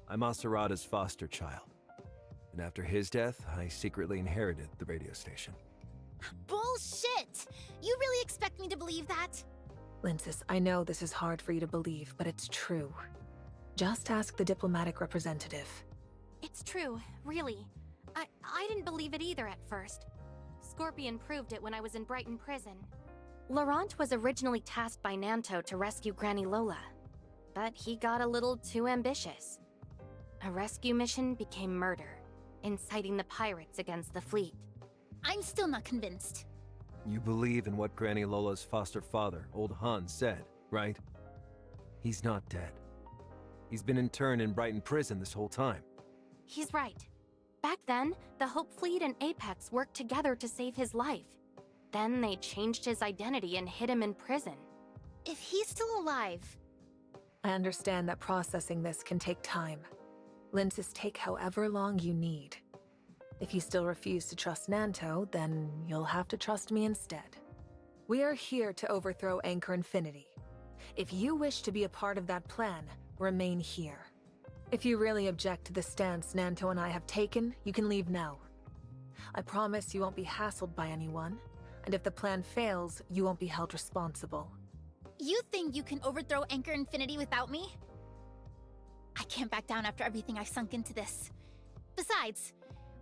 I'm Asurada's foster child, and after his death, I secretly inherited the radio station. Bullshit! You really expect me to believe that? Linsis, I know this is hard for you to believe, but it's true. Just ask the diplomatic representative. It's true, really. I didn't believe it either at first. Scorpion proved it when I was in Brighton Prison. Laurent was originally tasked by Nanto to rescue Granny Lola, but he got a little too ambitious. A rescue mission became murder, inciting the pirates against the fleet. I'm still not convinced. You believe in what Granny Lola's foster father, Old Hans, said, right? He's not dead. He's been interned in Brighton Prison this whole time. He's right. Back then, the Hope Fleet and Apex worked together to save his life. Then they changed his identity and hid him in prison. If he's still alive... I understand that processing this can take time. Linsis, take however long you need. If you still refuse to trust Nanto, then you'll have to trust me instead. We are here to overthrow Anchor Infinity. If you wish to be a part of that plan, remain here. If you really object to the stance Nanto and I have taken, you can leave now. I promise you won't be hassled by anyone, and if the plan fails, you won't be held responsible. You think you can overthrow Anchor Infinity without me? I can't back down after everything I've sunk into this. Besides,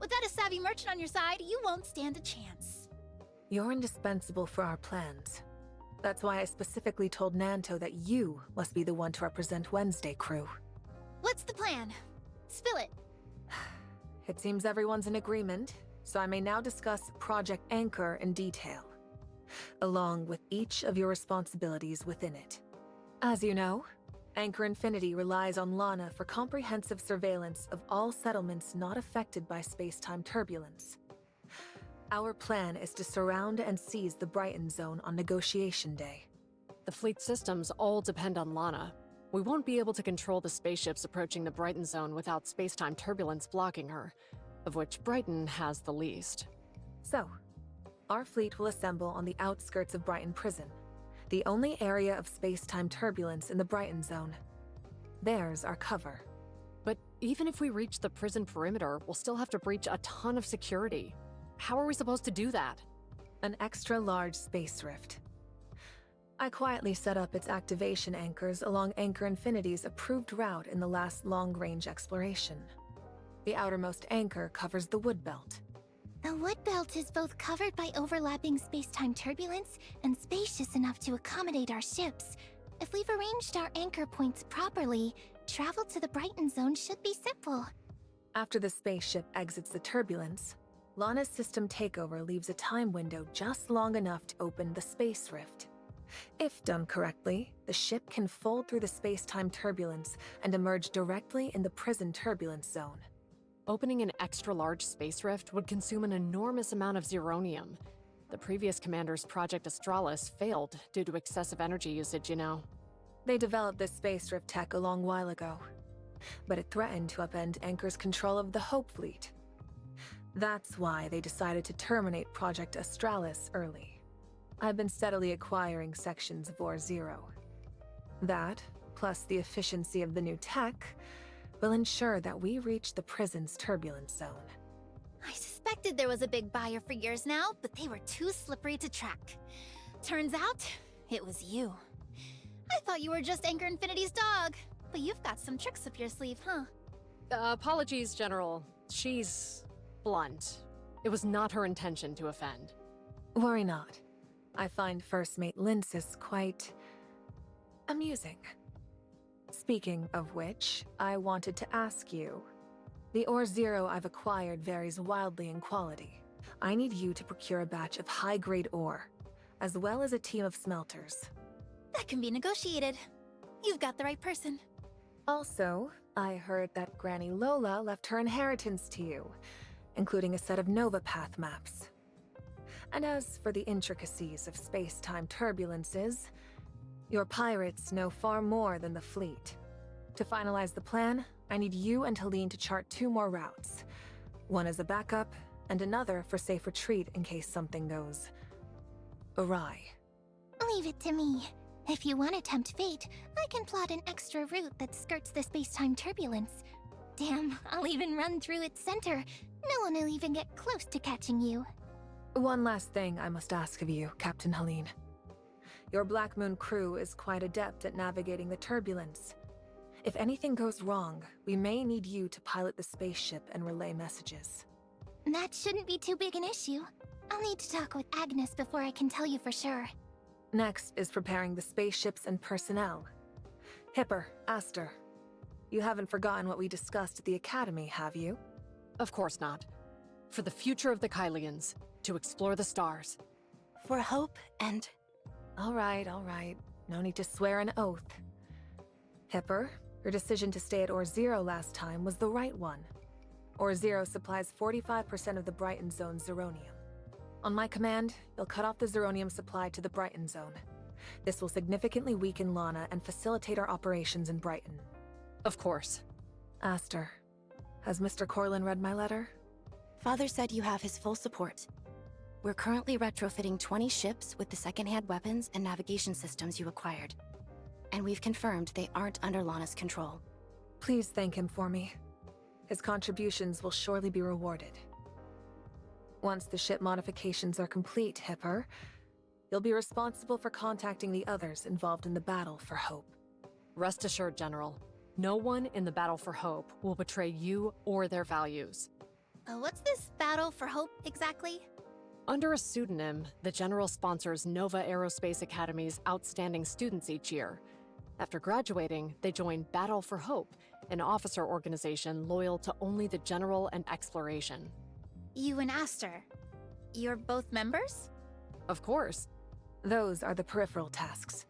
without a savvy merchant on your side, you won't stand a chance. You're indispensable for our plans. That's why I specifically told Nanto that you must be the one to represent Wednesday Crew. What's the plan? Spill it. It seems everyone's in agreement, so I may now discuss Project Anchor in detail, along with each of your responsibilities within it. As you know, Anchor Infinity relies on Lana for comprehensive surveillance of all settlements not affected by space-time turbulence. Our plan is to surround and seize the Brighton Zone on Negotiation Day. The fleet systems all depend on Lana. We won't be able to control the spaceships approaching the Brighton Zone without space-time turbulence blocking her, of which Brighton has the least. So, our fleet will assemble on the outskirts of Brighton Prison, the only area of space-time turbulence in the Brighton Zone. There's our cover. But even if we reach the prison perimeter, we'll still have to breach a ton of security. How are we supposed to do that? An extra-large space rift. I quietly set up its activation anchors along Anchor Infinity's approved route in the last long-range exploration. The outermost anchor covers the wood belt. The wood belt is both covered by overlapping space-time turbulence and spacious enough to accommodate our ships. If we've arranged our anchor points properly, Travel to the Brighton Zone should be simple. After the spaceship exits the turbulence, Lana's system takeover leaves a time window just long enough to open the space rift. If done correctly, the ship can fold through the space-time turbulence and emerge directly in the prison turbulence zone. Opening an extra-large space rift would consume an enormous amount of zeronium. The previous commander's Project Astralis failed due to excessive energy usage, you know. They developed this space rift tech a long while ago, but it threatened to upend Anchor's control of the Hope Fleet. That's why they decided to terminate Project Astralis early. I've been steadily acquiring sections of Ore Zero. That, plus the efficiency of the new tech, will ensure that we reach the prison's turbulence zone. I suspected there was a big buyer for years now, but they were too slippery to track. Turns out, it was you. I thought you were just Anchor Infinity's dog, but you've got some tricks up your sleeve, huh? Apologies, General. She's blunt. It was not her intention to offend. Worry not. I find First Mate Lynsis quite amusing. Speaking of which, I wanted to ask you. The Ore Zero I've acquired varies wildly in quality. I need you to procure a batch of high-grade ore, as well as a team of smelters. That can be negotiated. You've got the right person. Also, I heard that Granny Lola left her inheritance to you, including a set of Nova Path maps. And as for the intricacies of space-time turbulences, your pirates know far more than the fleet. To finalize the plan, I need you and Helene to chart 2 more routes. One as a backup, and another for safe retreat in case something goes awry. Leave it to me. If you want to tempt fate, I can plot an extra route that skirts the space-time turbulence. Damn, I'll even run through its center. No one will even get close to catching you. One last thing I must ask of you, Captain Helene. Your Black Moon crew is quite adept at navigating the turbulence. If anything goes wrong, we may need you to pilot the spaceship and relay messages. That shouldn't be too big an issue. I'll need to talk with Agnes before I can tell you for sure. Next is preparing the spaceships and personnel. Hipper, Aster, you haven't forgotten what we discussed at the Academy, have you? Of course not. For the future of the Kailians, to explore the stars. For hope and... All right. No need to swear an oath. Hipper, your decision to stay at Ore Zero last time was the right one. Ore Zero supplies 45% of the Brighton Zone's zeronium. On my command, you'll cut off the zeronium supply to the Brighton Zone. This will significantly weaken Lana and facilitate our operations in Brighton. Of course. Aster, has Mr. Corlin read my letter? Father said you have his full support. We're currently retrofitting 20 ships with the second-hand weapons and navigation systems you acquired. And we've confirmed they aren't under Lana's control. Please thank him for me. His contributions will surely be rewarded. Once the ship modifications are complete, Hipper, you'll be responsible for contacting the others involved in the battle for Hope. Rest assured, General. No one in the battle for Hope will betray you or their values. What's this Battle for Hope exactly? Under a pseudonym, the General sponsors Nova Aerospace Academy's outstanding students each year. After graduating, they join Battle for Hope, an officer organization loyal to only the General and Exploration. You and Aster. You're both members? Of course. Those are the peripheral tasks.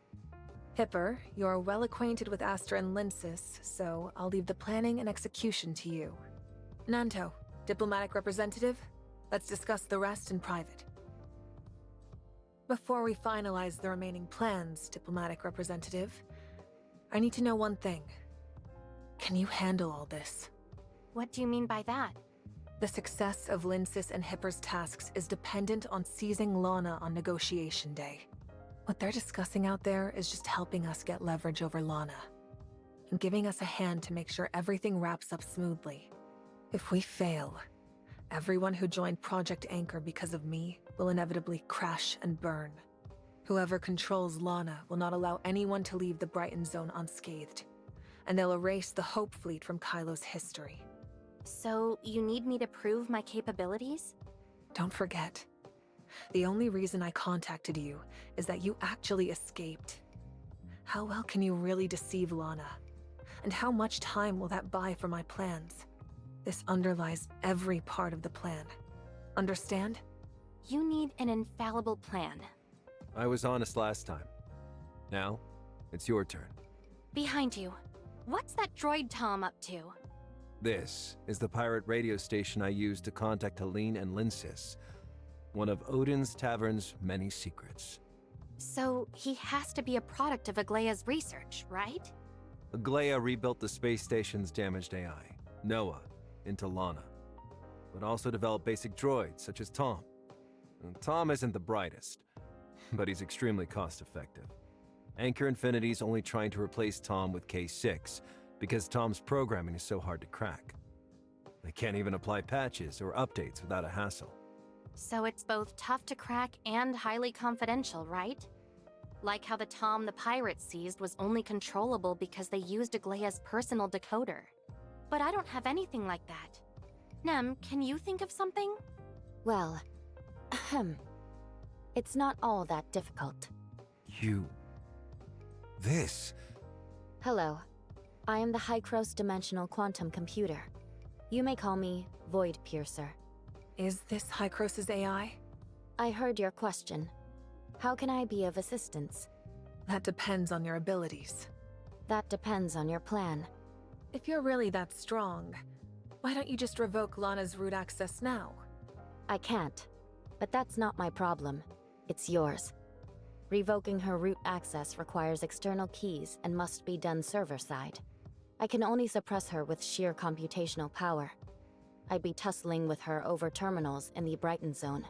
Hipper, you're well acquainted with Aster and Lynsis, so I'll leave the planning and execution to you. Nanto, diplomatic representative, let's discuss the rest in private. Before we finalize the remaining plans, diplomatic representative, I need to know one thing. Can you handle all this? What do you mean by that? The success of Lynsis and Hipper's tasks is dependent on seizing Lana on negotiation day. What they're discussing out there is just helping us get leverage over Lana, and giving us a hand to make sure everything wraps up smoothly. If we fail, everyone who joined Project Anchor because of me will inevitably crash and burn. Whoever controls Lana will not allow anyone to leave the Brighton Zone unscathed, and they'll erase the Hope Fleet from Kailo's history. So, you need me to prove my capabilities? Don't forget, the only reason I contacted you is that you actually escaped. How well can you really deceive Lana? And how much time will that buy for my plans? This underlies every part of the plan. Understand? You need an infallible plan. I was honest last time. Now, it's your turn. Behind you. What's that droid Tom up to? This is the pirate radio station I used to contact Helene and Lynsis, one of Odin's Tavern's many secrets. So, he has to be a product of Aglaya's research, right? Aglaya rebuilt the space station's damaged AI, Noah, into Lana, but also developed basic droids such as Tom. And Tom isn't the brightest, but he's extremely cost-effective. Anchor Infinity's only trying to replace Tom with K6 because Tom's programming is so hard to crack. They can't even apply patches or updates without a hassle. So it's both tough to crack and highly confidential, right? Like how the Tom the pirate seized was only controllable because they used Aglaya's personal decoder. But I don't have anything like that. Nem, can you think of something? Well, ahem. It's not all that difficult. This? Hello. I am the High-Cross Dimensional Quantum Computer. You may call me Void Piercer. Is this High-Cross's AI? I heard your question. How can I be of assistance? That depends on your abilities. That depends on your plan. If you're really that strong, why don't you just revoke Lana's root access now? I can't. But that's not my problem. It's yours. Revoking her root access requires external keys and must be done server-side. I can only suppress her with sheer computational power. I'd be tussling with her over terminals in the Brighton Zone,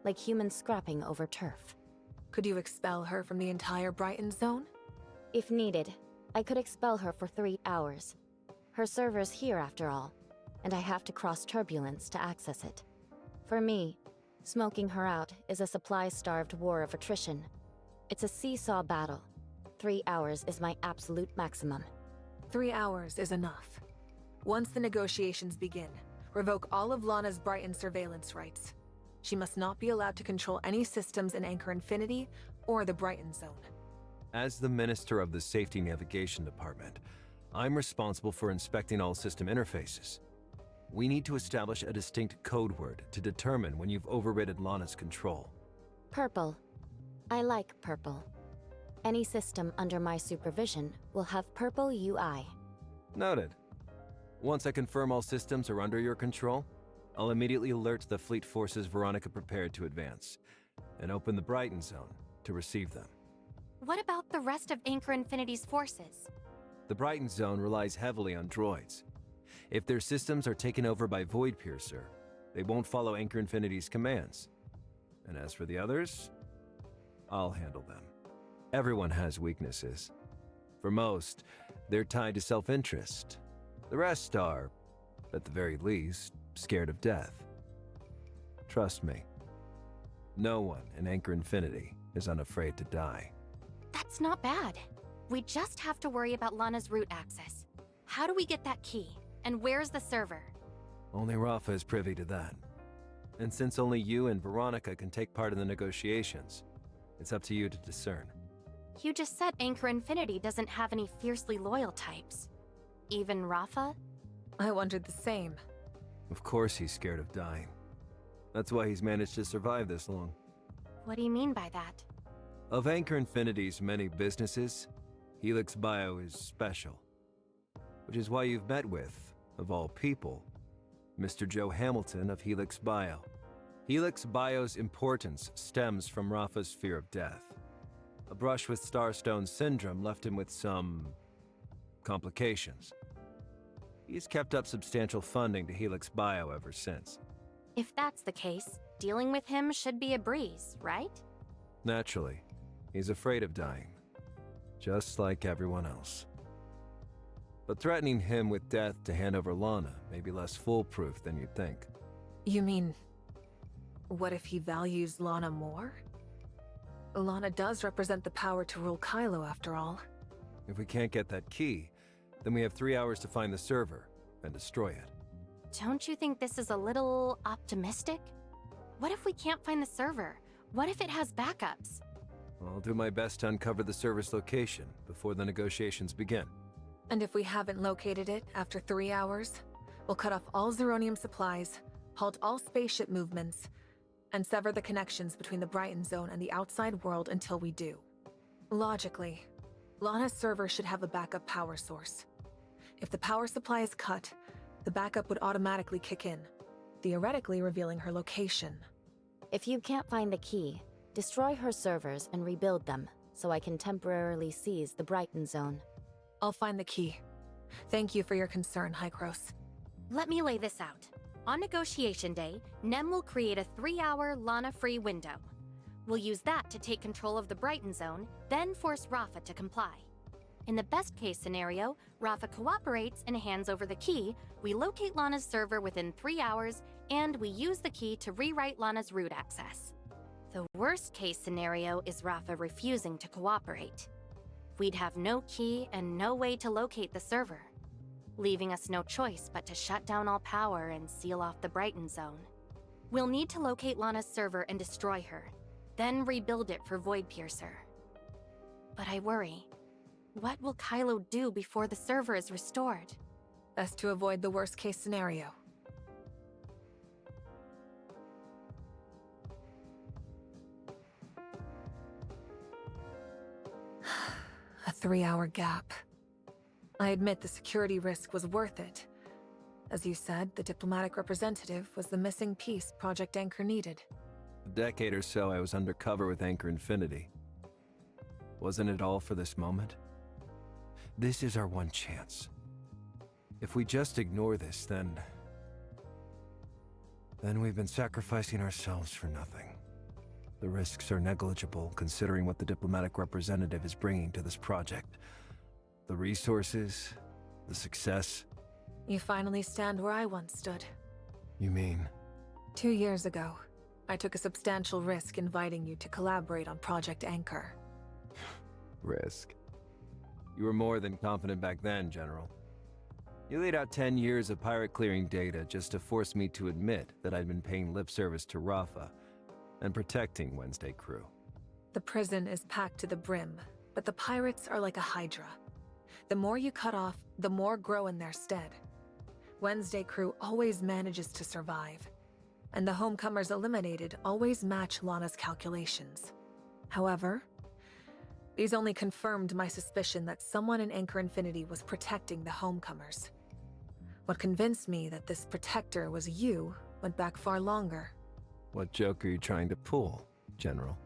like humans scrapping over turf. Could you expel her from the entire Brighton Zone? If needed, I could expel her for 3 hours. Her server's here after all, and I have to cross turbulence to access it. For me, smoking her out is a supply-starved war of attrition. It's a seesaw battle. 3 hours is my absolute maximum. 3 hours is enough. Once the negotiations begin, revoke all of Lana's Brighton surveillance rights. She must not be allowed to control any systems in Anchor Infinity or the Brighton Zone. As the Minister of the Safety Navigation Department, I'm responsible for inspecting all system interfaces. We need to establish a distinct code word to determine when you've overridden Lana's control. Purple. I like purple. Any system under my supervision will have purple UI. Noted. Once I confirm all systems are under your control, I'll immediately alert the fleet forces Veronica prepared to advance, and open the Brighton Zone to receive them. What about the rest of Anchor Infinity's forces? The Brighton Zone relies heavily on droids. If their systems are taken over by Void Piercer, they won't follow Anchor Infinity's commands. And as for the others, I'll handle them. Everyone has weaknesses. For most, they're tied to self-interest. The rest are, at the very least, scared of death. Trust me, no one in Anchor Infinity is unafraid to die. That's not bad. We just have to worry about Lana's root access. How do we get that key? And where's the server? Only Rafa is privy to that. And since only you and Veronica can take part in the negotiations, it's up to you to discern. You just said Anchor Infinity doesn't have any fiercely loyal types. Even Rafa? I wondered the same. Of course he's scared of dying. That's why he's managed to survive this long. What do you mean by that? Of Anchor Infinity's many businesses, Helix Bio is special. Which is why you've met with, of all people, Mr. Joe Hamilton of Helix Bio. Helix Bio's importance stems from Rafa's fear of death. A brush with Starstone Syndrome left him with some complications. He's kept up substantial funding to Helix Bio ever since. If that's the case, dealing with him should be a breeze, right? Naturally, he's afraid of dying, just like everyone else. But threatening him with death to hand over Lana may be less foolproof than you'd think. You mean, what if he values Lana more? Lana does represent the power to rule Kailo, after all. If we can't get that key, then we have 3 hours to find the server and destroy it. Don't you think this is a little optimistic? What if we can't find the server? What if it has backups? I'll do my best to uncover the server's location before the negotiations begin. And if we haven't located it after 3 hours, we'll cut off all Zeronium supplies, halt all spaceship movements, and sever the connections between the Brighton Zone and the outside world until we do. Logically, Lana's server should have a backup power source. If the power supply is cut, the backup would automatically kick in, theoretically revealing her location. If you can't find the key, destroy her servers and rebuild them, so I can temporarily seize the Brighton Zone. I'll find the key. Thank you for your concern, Hykros. Let me lay this out. On negotiation day, Nem will create a 3-hour Lana-free window. We'll use that to take control of the Brighton Zone, then force Rafa to comply. In the best-case scenario, Rafa cooperates and hands over the key, we locate Lana's server within 3 hours, and we use the key to rewrite Lana's root access. The worst-case scenario is Rafa refusing to cooperate. We'd have no key and no way to locate the server, leaving us no choice but to shut down all power and seal off the Brighton Zone. We'll need to locate Lana's server and destroy her, then rebuild it for Voidpiercer. But I worry. What will Kailo do before the server is restored? Best to avoid the worst-case scenario. A 3-hour gap. I admit the security risk was worth it. As you said, the diplomatic representative was the missing piece Project Anchor needed. A decade or so I was undercover with Anchor Infinity. Wasn't it all for this moment? This is our one chance. If we just ignore this, then we've been sacrificing ourselves for nothing. The risks are negligible considering what the diplomatic representative is bringing to this project. The resources, the success. You finally stand where I once stood. You mean? 2 years ago, I took a substantial risk inviting you to collaborate on Project Anchor. Risk. You were more than confident back then, General. You laid out 10 years of pirate clearing data just to force me to admit that I'd been paying lip service to Rafa and protecting Wednesday crew. The prison is packed to the brim, but the pirates are like a hydra. The more you cut off, the more grow in their stead. Wednesday crew always manages to survive, and the homecomers eliminated always match Lana's calculations. However, these only confirmed my suspicion that someone in Anchor Infinity was protecting the homecomers. What convinced me that this protector was you went back far longer. What joke are you trying to pull, General?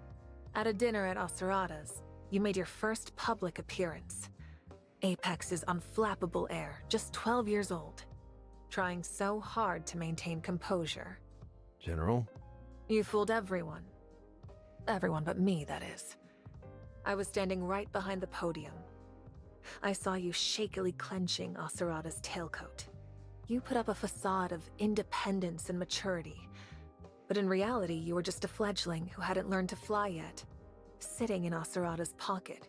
At a dinner at Acerada's, you made your first public appearance. Apex's unflappable heir, just 12 years old, trying so hard to maintain composure. General? You fooled everyone. Everyone but me, that is. I was standing right behind the podium. I saw you shakily clenching Acerada's tailcoat. You put up a facade of independence and maturity, but in reality you were just a fledgling who hadn't learned to fly yet, sitting in Acerada's pocket.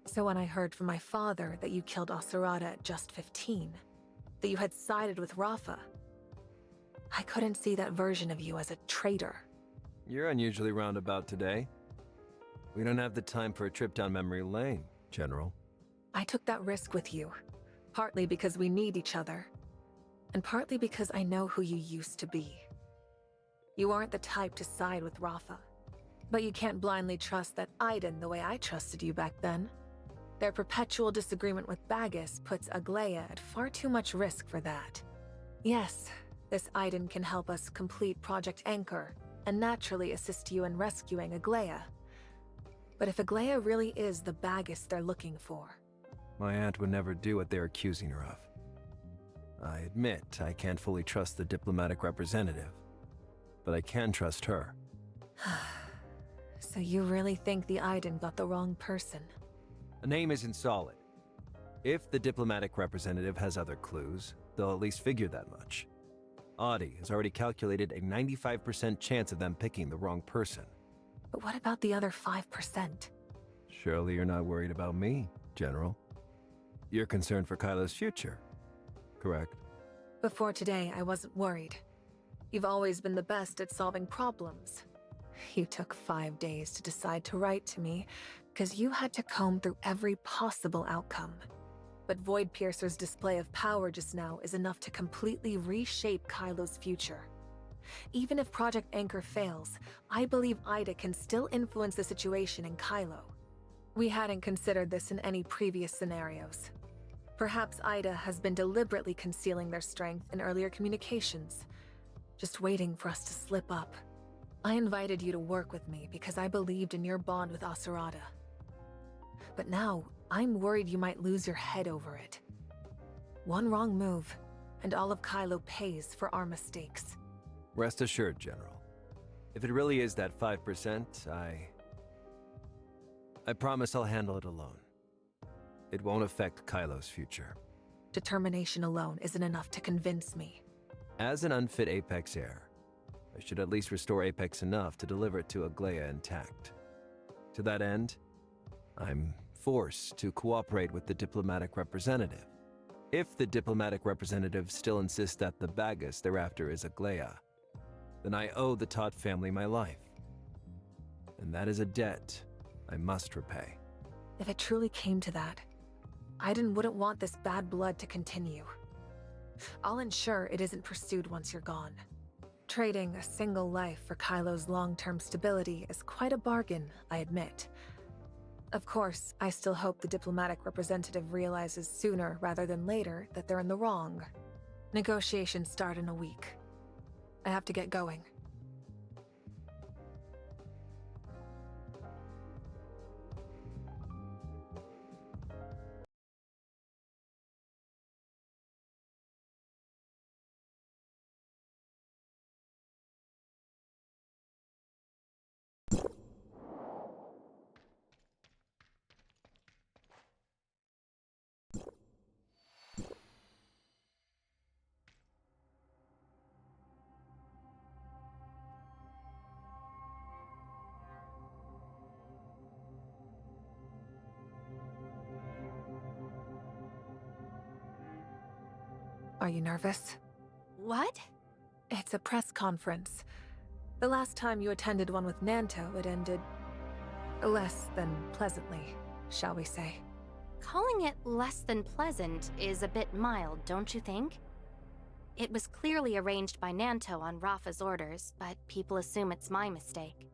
So when I heard from my father that you killed Acerada at just 15, that you had sided with Rafa, I couldn't see that version of you as a traitor. You're unusually roundabout today. We don't have the time for a trip down memory lane, General. I took that risk with you, partly because we need each other, and partly because I know who you used to be. You aren't the type to side with Rafa, but you can't blindly trust that Aiden the way I trusted you back then. Their perpetual disagreement with Bagus puts Aglaia at far too much risk for that. Yes, this Aiden can help us complete Project Anchor and naturally assist you in rescuing Aglaia. But if Aglaia really is the Bagus they're looking for... My aunt would never do what they're accusing her of. I admit I can't fully trust the diplomatic representative, but I can trust her. So you really think the Aiden got the wrong person? A name isn't solid. If the diplomatic representative has other clues, they'll at least figure that much. Audie has already calculated a 95% chance of them picking the wrong person. But what about the other 5%? Surely you're not worried about me, General. You're concerned for Kailo's future, correct? Before today, I wasn't worried. You've always been the best at solving problems. You took 5 days to decide to write to me because you had to comb through every possible outcome. But Void Piercer's display of power just now is enough to completely reshape Kailo's future. Even if Project Anchor fails, I believe Ida can still influence the situation in Kailo. We hadn't considered this in any previous scenarios. Perhaps Ida has been deliberately concealing their strength in earlier communications, just waiting for us to slip up. I invited you to work with me because I believed in your bond with Asurada. But now, I'm worried you might lose your head over it. One wrong move, and all of Kailo pays for our mistakes. Rest assured, General. If it really is that 5%, I promise I'll handle it alone. It won't affect Kailo's future. Determination alone isn't enough to convince me. As an unfit Apex heir, I should at least restore Apex enough to deliver it to Aglaia intact. To that end, I'm forced to cooperate with the diplomatic representative. If the diplomatic representative still insists that the Bagus thereafter is Aglaia, then I owe the Todd family my life. And that is a debt I must repay. If it truly came to that, Aiden wouldn't want this bad blood to continue. I'll ensure it isn't pursued once you're gone. Trading a single life for Kailo's long-term stability is quite a bargain, I admit. Of course, I still hope the diplomatic representative realizes sooner rather than later that they're in the wrong. Negotiations start in a week. I have to get going. Are you nervous? What? It's a press conference. The last time you attended one with Nanto, it ended less than pleasantly, shall we say. Calling it less than pleasant is a bit mild, don't you think? It was clearly arranged by Nanto on Rafa's orders, but people assume it's my mistake.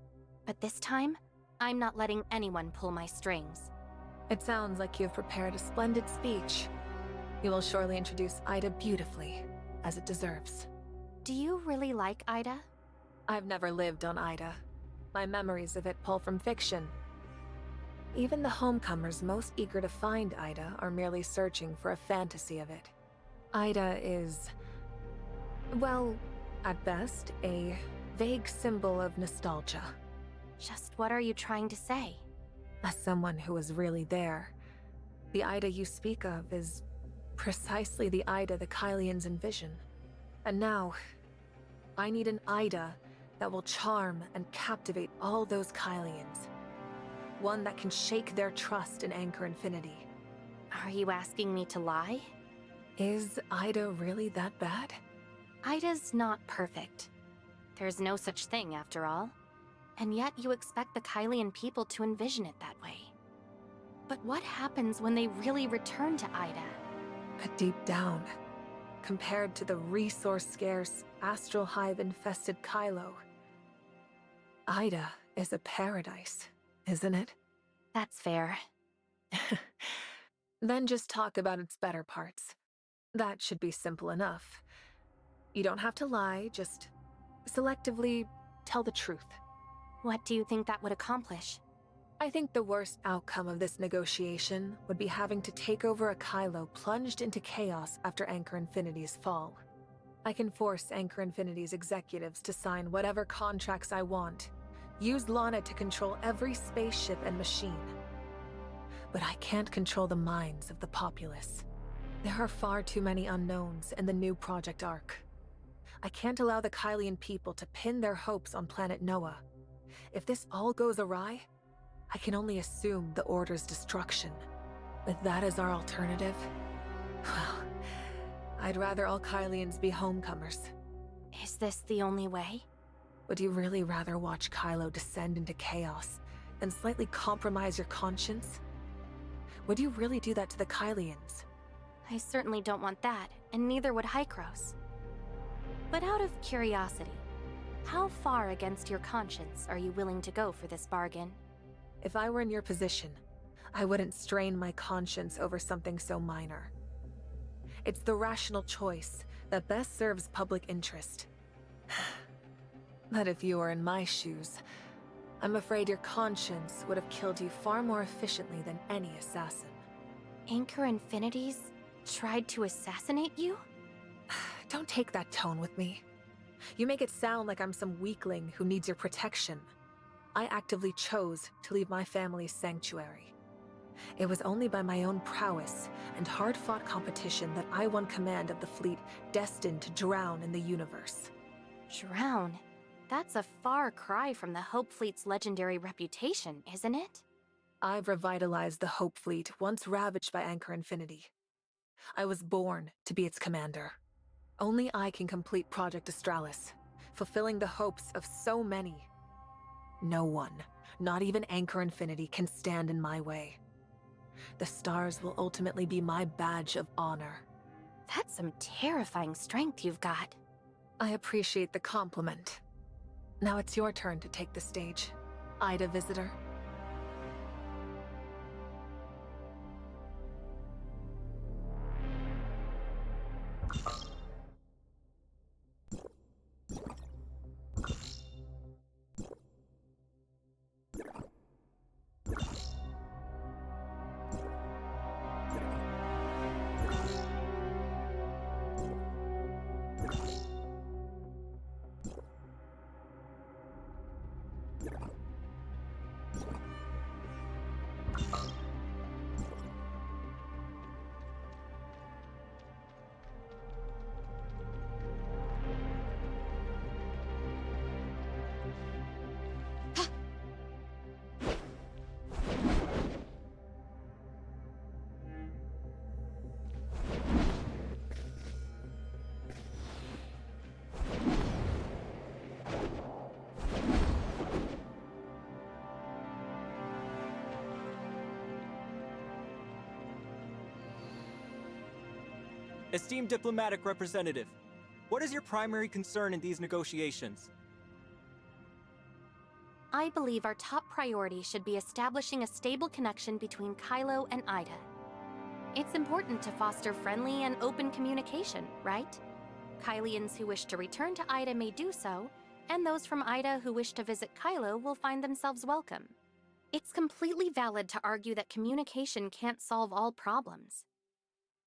But this time, I'm not letting anyone pull my strings. It sounds like you've prepared a splendid speech. You will surely introduce Ida beautifully, as it deserves. Do you really like Ida? I've never lived on Ida. My memories of it pull from fiction. Even the homecomers most eager to find Ida are merely searching for a fantasy of it. Ida is, well, at best, a vague symbol of nostalgia. Just what are you trying to say? As someone who was really there, the Ida you speak of is precisely the Ida the Kylians envision. And now, I need an Ida that will charm and captivate all those Kylians. One that can shake their trust in Anchor Infinity. Are you asking me to lie? Is Ida really that bad? Ida's not perfect. There's no such thing, after all. And yet you expect the Kylian people to envision it that way. But what happens when they really return to Ida? But deep down, compared to the resource-scarce, astral hive-infested Kailo, Ida is a paradise, isn't it? That's fair. Then just talk about its better parts. That should be simple enough. You don't have to lie, just selectively tell the truth. What do you think that would accomplish? I think the worst outcome of this negotiation would be having to take over a Kailo plunged into chaos after Anchor Infinity's fall. I can force Anchor Infinity's executives to sign whatever contracts I want, use Lana to control every spaceship and machine. But I can't control the minds of the populace. There are far too many unknowns in the new Project Arc. I can't allow the Kylian people to pin their hopes on planet Noah. If this all goes awry, I can only assume the Order's destruction. With that as our alternative, well, I'd rather all Kylians be homecomers. Is this the only way? Would you really rather watch Kailo descend into chaos and slightly compromise your conscience? Would you really do that to the Kylians? I certainly don't want that, and neither would Hykros. But out of curiosity, how far against your conscience are you willing to go for this bargain? If I were in your position, I wouldn't strain my conscience over something so minor. It's the rational choice that best serves public interest. But if you were in my shoes, I'm afraid your conscience would have killed you far more efficiently than any assassin. Anchor Infinities tried to assassinate you? Don't take that tone with me. You make it sound like I'm some weakling who needs your protection. I actively chose to leave my family's sanctuary. It was only by my own prowess and hard-fought competition that I won command of the fleet destined to drown in the universe. Drown? That's a far cry from the Hope Fleet's legendary reputation, isn't it? I've revitalized the Hope Fleet once ravaged by Anchor Infinity. I was born to be its commander. Only I can complete Project Astralis, fulfilling the hopes of so many. No one, not even Anchor Infinity, can stand in my way. The stars will ultimately be my badge of honor. That's some terrifying strength you've got. I appreciate the compliment. Now it's your turn to take the stage, Ida Visitor. Esteemed diplomatic representative, what is your primary concern in these negotiations? I believe our top priority should be establishing a stable connection between Kailo and Ida. It's important to foster friendly and open communication, right? Kylians who wish to return to Ida may do so, and those from Ida who wish to visit Kailo will find themselves welcome. It's completely valid to argue that communication can't solve all problems.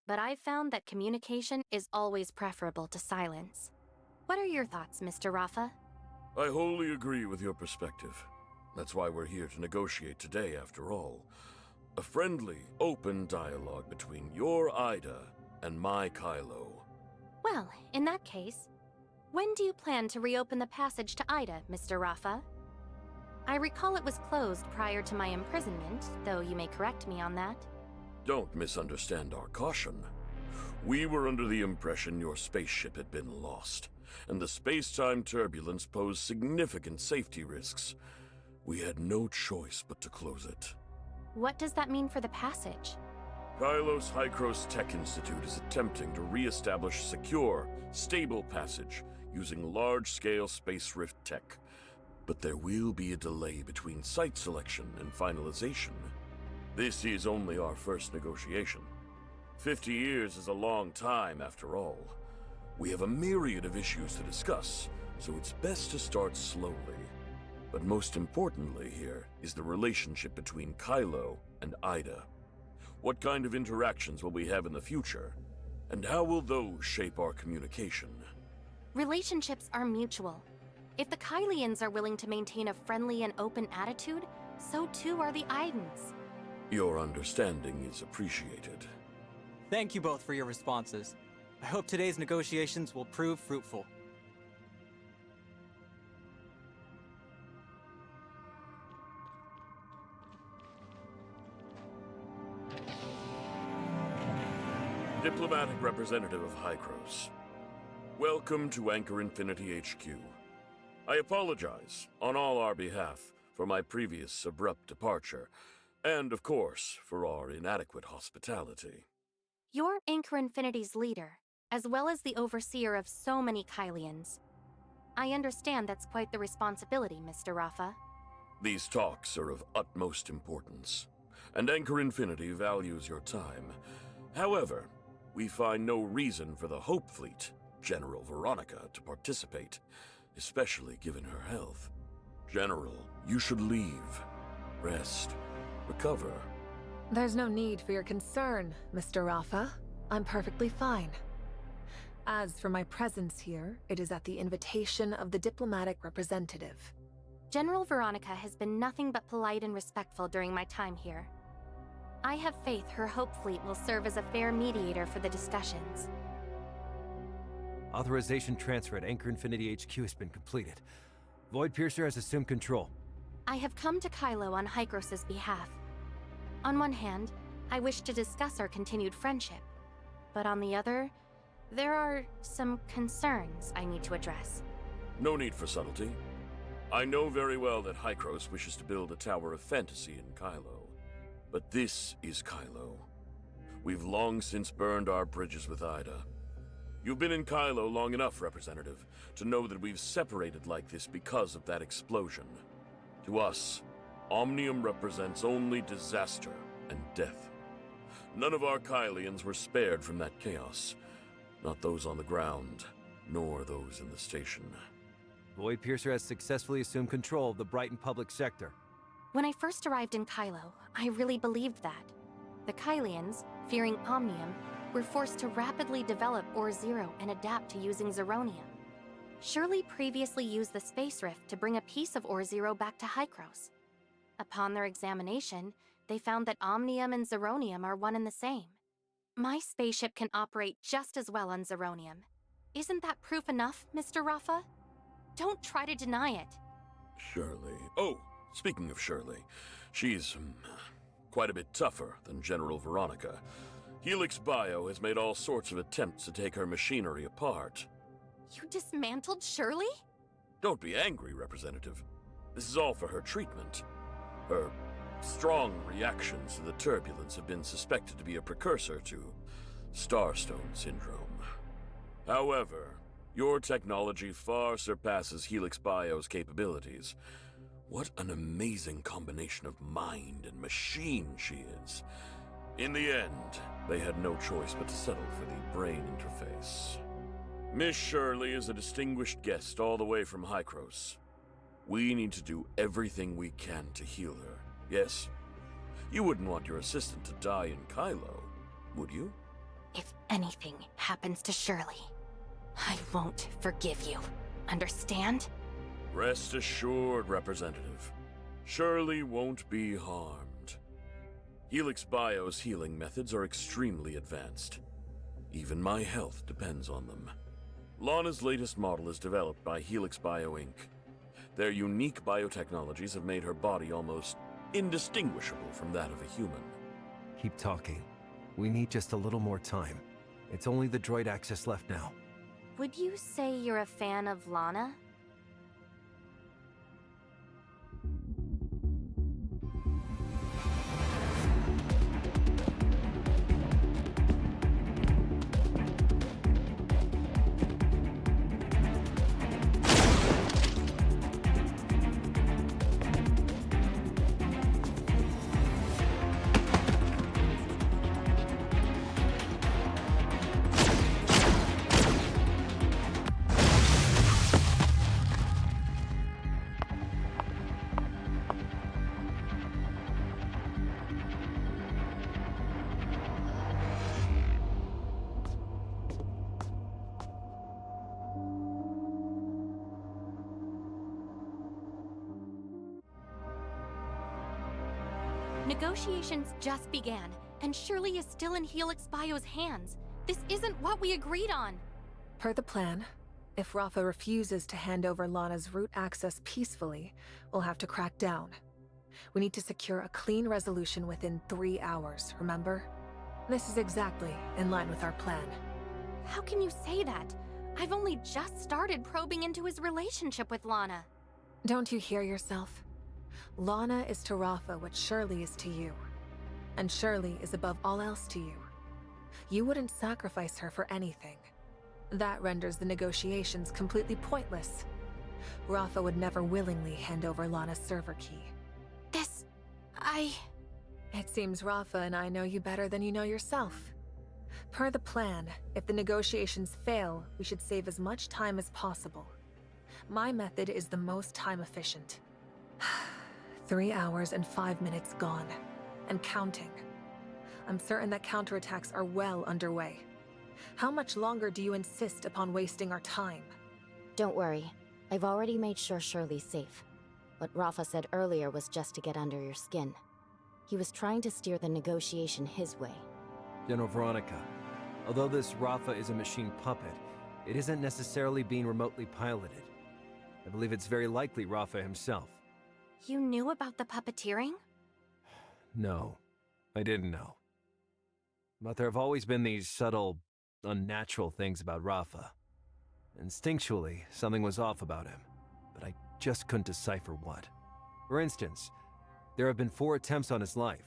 But I've found that communication is always preferable to silence. What are your thoughts, Mr. Rafa? I wholly agree with your perspective. That's why we're here to negotiate today, after all. A friendly, open dialogue between your Ida and my Kailo. Well, in that case, when do you plan to reopen the passage to Ida, Mr. Rafa? I recall it was closed prior to my imprisonment, though you may correct me on that. Don't misunderstand our caution. We were under the impression your spaceship had been lost, and the space-time turbulence posed significant safety risks. We had no choice but to close it. What does that mean for the passage? Kailos Hykros Tech Institute is attempting to re-establish secure, stable passage using large-scale space rift tech. But there will be a delay between site selection and finalization. This is only our first negotiation. 50 years is a long time, after all. We have a myriad of issues to discuss, so it's best to start slowly. But most importantly here is the relationship between Kailo and Ida. What kind of interactions will we have in the future? And how will those shape our communication? Relationships are mutual. If the Kylians are willing to maintain a friendly and open attitude, so too are the Idans. Your understanding is appreciated. Thank you both for your responses. I hope today's negotiations will prove fruitful. Diplomatic representative of Hykros. Welcome to Anchor Infinity HQ. I apologize, on all our behalf, for my previous abrupt departure, and of course, for our inadequate hospitality. You're Anchor Infinity's leader, as well as the overseer of so many Kylians. I understand that's quite the responsibility, Mr. Rafa. These talks are of utmost importance, and Anchor Infinity values your time. However, we find no reason for the Hope Fleet, General Veronica, to participate, especially given her health. General, you should leave. Rest. Recover. There's no need for your concern, Mr. Rafa. I'm perfectly fine. As for my presence here, it is at the invitation of the diplomatic representative. General Veronica has been nothing but polite and respectful during my time here. I have faith her Hope Fleet will serve as a fair mediator for the discussions. Authorization transfer at Anchor Infinity HQ has been completed. Void Piercer has assumed control. I have come to Kailo on Hykros' behalf. On one hand, I wish to discuss our continued friendship. But on the other, there are some concerns I need to address. No need for subtlety. I know very well that Hykros wishes to build a tower of fantasy in Kailo. But this is Kailo. We've long since burned our bridges with Ida. You've been in Kailo long enough, Representative, to know that we've separated like this because of that explosion. To us, Omnium represents only disaster and death. None of our Kylians were spared from that chaos. Not those on the ground, nor those in the station. Void Piercer has successfully assumed control of the Brighton public sector. When I first arrived in Kailo, I really believed that. The Kylians, fearing Omnium, were forced to rapidly develop Ore-Zero and adapt to using Zeronium. Shirley previously used the Space Rift to bring a piece of Ore-Zero back to Hykros. Upon their examination, they found that Omnium and Zeronium are one and the same. My spaceship can operate just as well on Zeronium. Isn't that proof enough, Mr. Rafa? Don't try to deny it. Shirley. Oh, speaking of Shirley, she's quite a bit tougher than General Veronica. Helix Bio has made all sorts of attempts to take her machinery apart. You dismantled Shirley? Don't be angry, Representative. This is all for her treatment. Her strong reactions to the turbulence have been suspected to be a precursor to Starstone Syndrome. However, your technology far surpasses Helix Bio's capabilities. What an amazing combination of mind and machine she is. In the end, they had no choice but to settle for the brain interface. Miss Shirley is a distinguished guest all the way from Hykros. We need to do everything we can to heal her, yes? You wouldn't want your assistant to die in Kailo, would you? If anything happens to Shirley, I won't forgive you. Understand? Rest assured, Representative. Shirley won't be harmed. Helix Bio's healing methods are extremely advanced. Even my health depends on them. Lana's latest model is developed by Helix Bio Inc. Their unique biotechnologies have made her body almost indistinguishable from that of a human. Keep talking. We need just a little more time. It's only the droid access left now. Would you say you're a fan of Lana? Negotiations just began, and Shirley is still in Helix Bio's hands. This isn't what we agreed on. Per the plan, if Rafa refuses to hand over Lana's root access peacefully, we'll have to crack down. We need to secure a clean resolution within 3 hours, remember? This is exactly in line with our plan. How can you say that? I've only just started probing into his relationship with Lana. Don't you hear yourself? Lana is to Rafa what Shirley is to you. And Shirley is above all else to you. You wouldn't sacrifice her for anything. That renders the negotiations completely pointless. Rafa would never willingly hand over Lana's server key. It seems Rafa and I know you better than you know yourself. Per the plan, if the negotiations fail, we should save as much time as possible. My method is the most time efficient. 3 hours and 5 minutes gone. And counting. I'm certain that counterattacks are well underway. How much longer do you insist upon wasting our time? Don't worry. I've already made sure Shirley's safe. What Rafa said earlier was just to get under your skin. He was trying to steer the negotiation his way. General Veronica, although this Rafa is a machine puppet, it isn't necessarily being remotely piloted. I believe it's very likely Rafa himself. You knew about the puppeteering? No, I didn't know. But there have always been these subtle, unnatural things about Rafa. Instinctually, something was off about him, but I just couldn't decipher what. For instance, there have been 4 attempts on his life.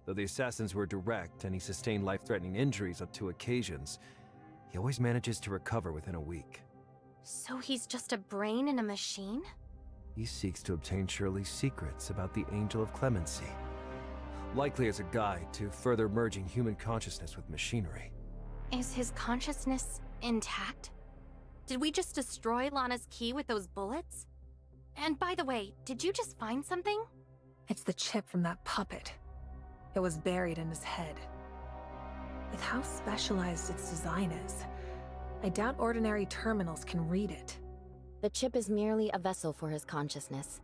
Though the assassins were direct and he sustained life-threatening injuries on 2 occasions, he always manages to recover within a week. So he's just a brain in a machine? He seeks to obtain Shirley's secrets about the Angel of Clemency, likely as a guide to further merging human consciousness with machinery. Is his consciousness intact? Did we just destroy Lana's key with those bullets? And by the way, did you just find something? It's the chip from that puppet. It was buried in his head. With how specialized its design is, I doubt ordinary terminals can read it. The chip is merely a vessel for his consciousness.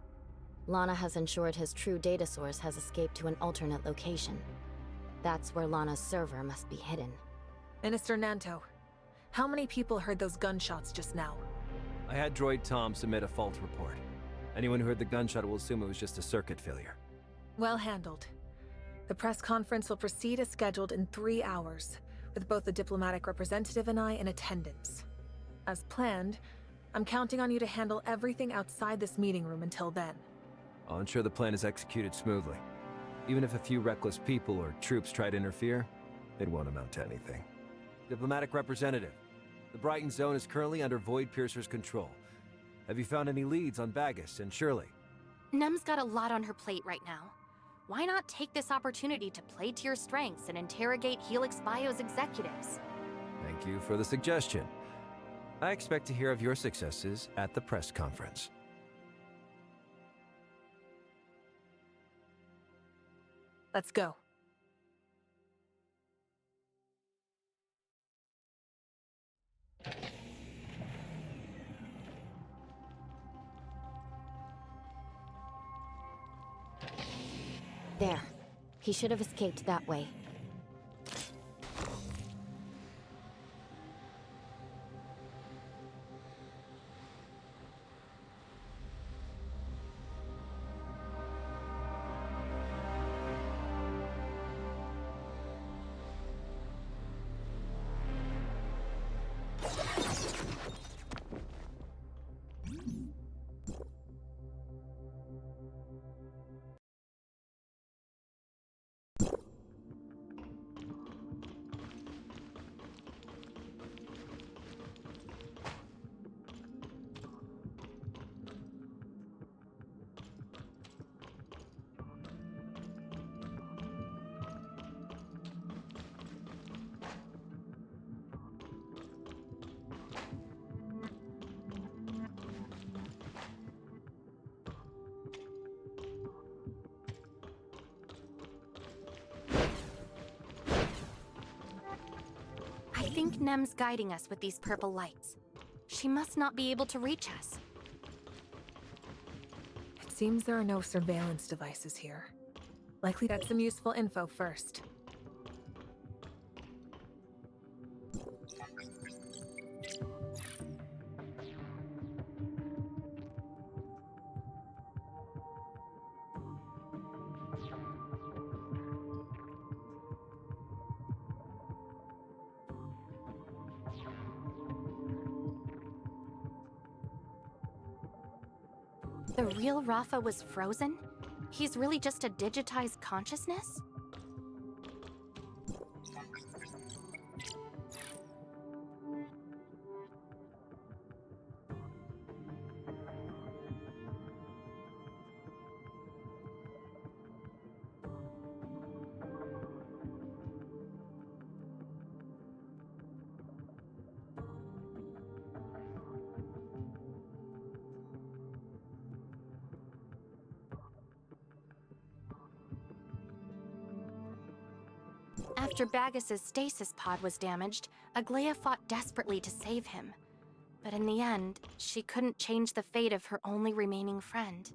Lana has ensured his true data source has escaped to an alternate location. That's where Lana's server must be hidden. Minister Nanto, how many people heard those gunshots just now? I had Droid Tom submit a fault report. Anyone who heard the gunshot will assume it was just a circuit failure. Well handled. The press conference will proceed as scheduled in 3 hours, with both the diplomatic representative and I in attendance. As planned, I'm counting on you to handle everything outside this meeting room until then. I'll ensure the plan is executed smoothly. Even if a few reckless people or troops try to interfere, it won't amount to anything. Diplomatic representative, the Brighton Zone is currently under Void Piercer's control. Have you found any leads on Bagus and Shirley? Nem's got a lot on her plate right now. Why not take this opportunity to play to your strengths and interrogate Helix Bio's executives? Thank you for the suggestion. I expect to hear of your successes at the press conference. Let's go. There. He should have escaped that way. I think Nem's guiding us with these purple lights. She must not be able to reach us. It seems there are no surveillance devices here. Likely to get some useful info first. The real Rafa was frozen? He's really just a digitized consciousness? After Bagus's stasis pod was damaged, Aglaia fought desperately to save him. But in the end, she couldn't change the fate of her only remaining friend.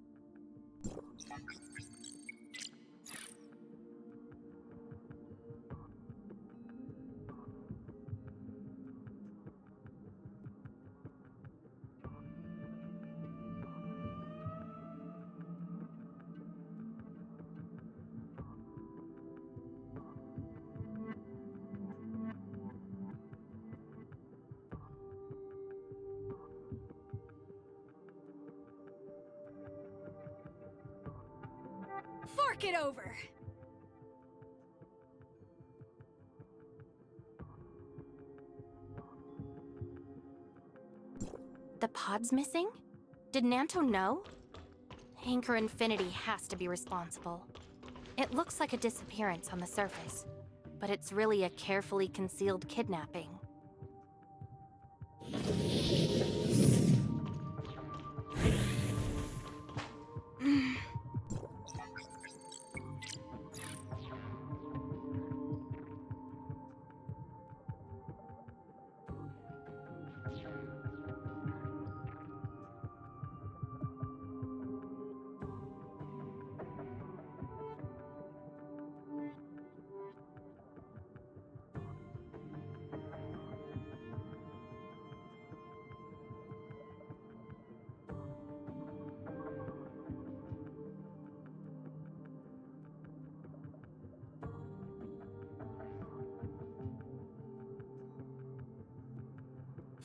Fork it over! The pod's missing? Did Nanto know? Anchor Infinity has to be responsible. It looks like a disappearance on the surface, but it's really a carefully concealed kidnapping.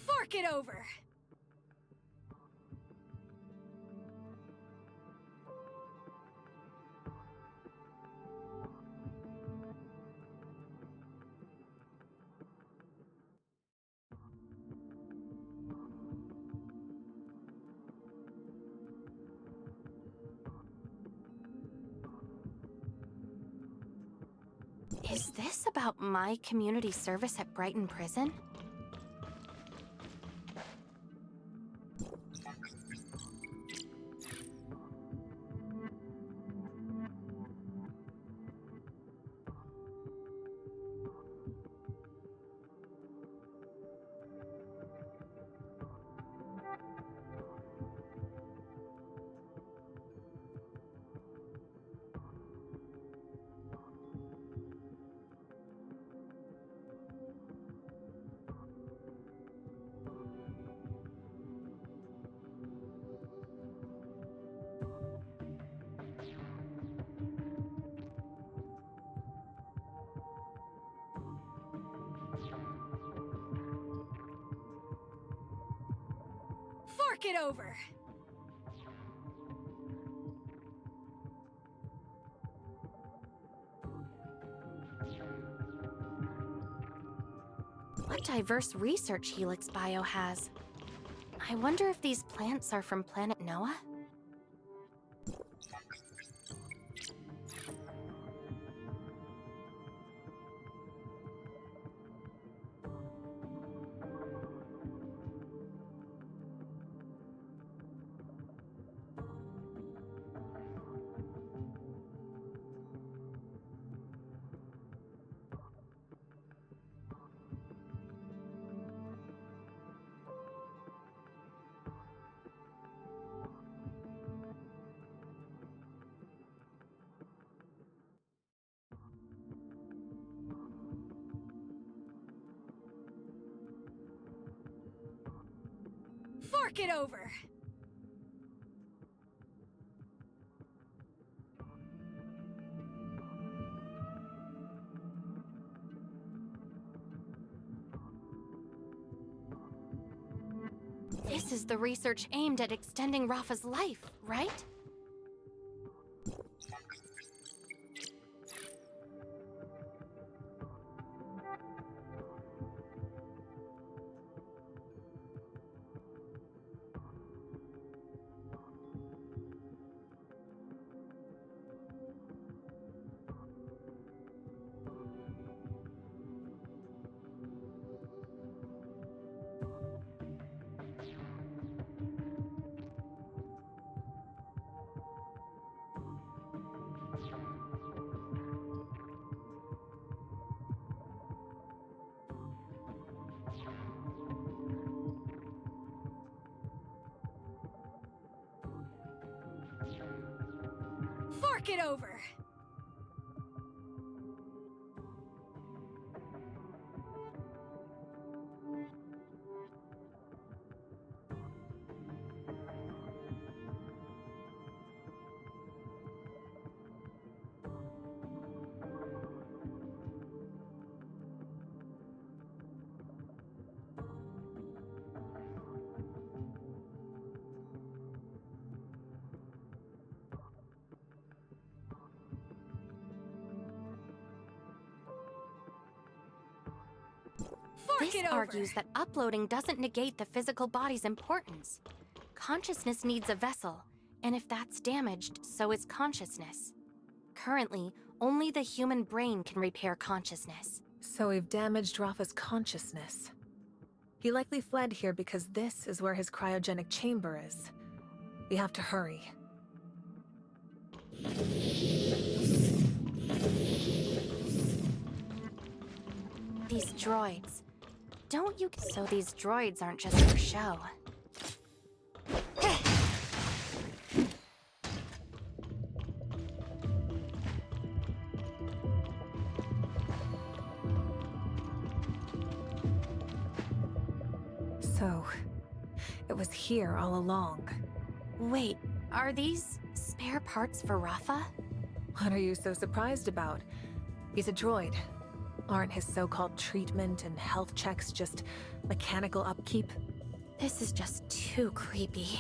Fork it over! Is this about my community service at Brighton Prison? Fork it over! What diverse research Helix Bio has. I wonder if these plants are from planet Noah? Fork it over! This is the research aimed at extending Rafa's life, right? Fork it over! This argues that uploading doesn't negate the physical body's importance. Consciousness needs a vessel, and if that's damaged, so is consciousness. Currently, only the human brain can repair consciousness. So we've damaged Rafa's consciousness. He likely fled here because this is where his cryogenic chamber is. We have to hurry. These droids. Don't you... So these droids aren't just for show. So, it was here all along. Wait, are these spare parts for Rafa? What are you so surprised about? He's a droid. Aren't his so-called treatment and health checks just mechanical upkeep? This is just too creepy.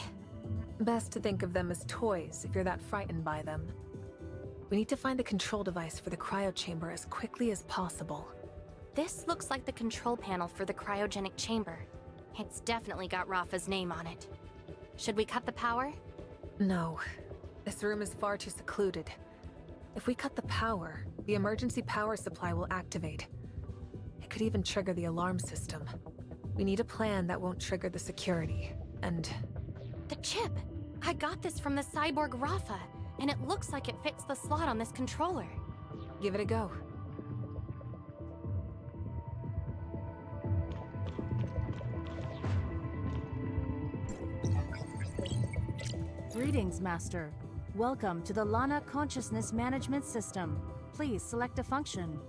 Best to think of them as toys if you're that frightened by them. We need to find the control device for the cryo chamber as quickly as possible. This looks like the control panel for the cryogenic chamber. It's definitely got Rafa's name on it. Should we cut the power? No. This room is far too secluded. If we cut the power, the emergency power supply will activate. It could even trigger the alarm system. We need a plan that won't trigger the security, and... The chip! I got this from the cyborg Rafa, and it looks like it fits the slot on this controller. Give it a go. Greetings, Master. Welcome to the Lana Consciousness Management System. Please select a function.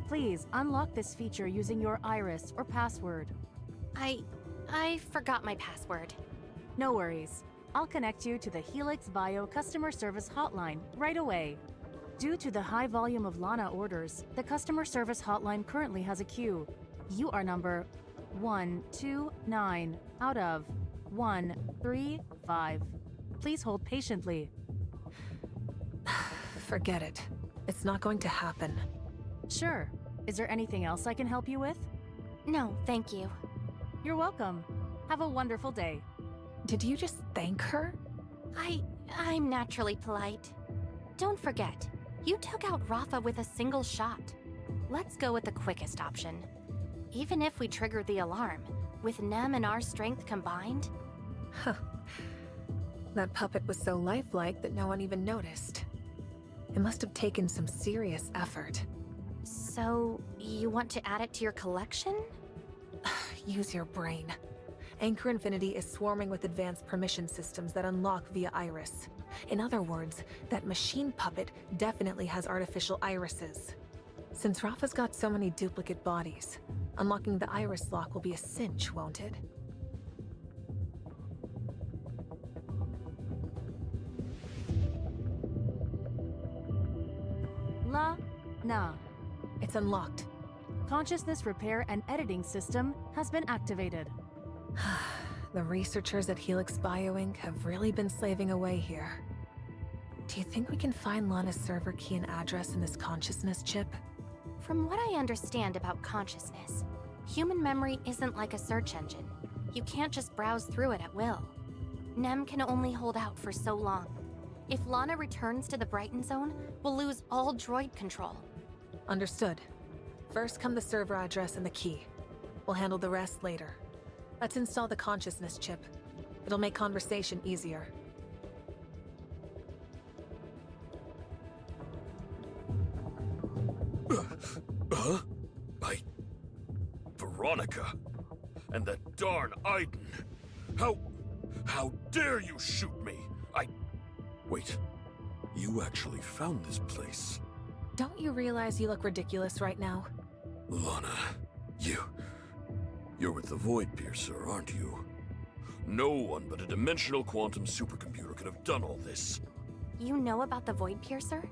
Please unlock this feature using your iris or password. I forgot my password. No worries. I'll connect you to the Helix Bio customer service hotline right away. Due to the high volume of Lana orders, the customer service hotline currently has a queue. You are number 129 out of 135. Please hold patiently. Forget it. It's not going to happen. Sure. Is there anything else I can help you with? No, thank you. You're welcome. Have a wonderful day. Did you just thank her? I'm naturally polite. Don't forget, you took out Rafa with a single shot. Let's go with the quickest option. Even if we trigger the alarm, with Nem and our strength combined? Huh. That puppet was so lifelike that no one even noticed. It must have taken some serious effort. So, you want to add it to your collection? Use your brain. Anchor Infinity is swarming with advanced permission systems that unlock via iris. In other words, that machine puppet definitely has artificial irises. Since Rafa's got so many duplicate bodies, unlocking the iris lock will be a cinch, won't it? Na. It's unlocked. Consciousness repair and editing system has been activated. The researchers at Helix Bio Inc. have really been slaving away here. Do you think we can find Lana's server key and address in this consciousness chip? From what I understand about consciousness, human memory isn't like a search engine. You can't just browse through it at will. Nem can only hold out for so long. If Lana returns to the Brighton Zone, we'll lose all droid control. Understood. First come the server address and the key. We'll handle the rest later. Let's install the consciousness chip. It'll make conversation easier. Veronica. And that darn Aiden. How dare you shoot me? Wait, you actually found this place? Don't you realize you look ridiculous right now? Lana, you're with the Void Piercer, aren't you? No one but a dimensional quantum supercomputer could have done all this. You know about the Void Piercer?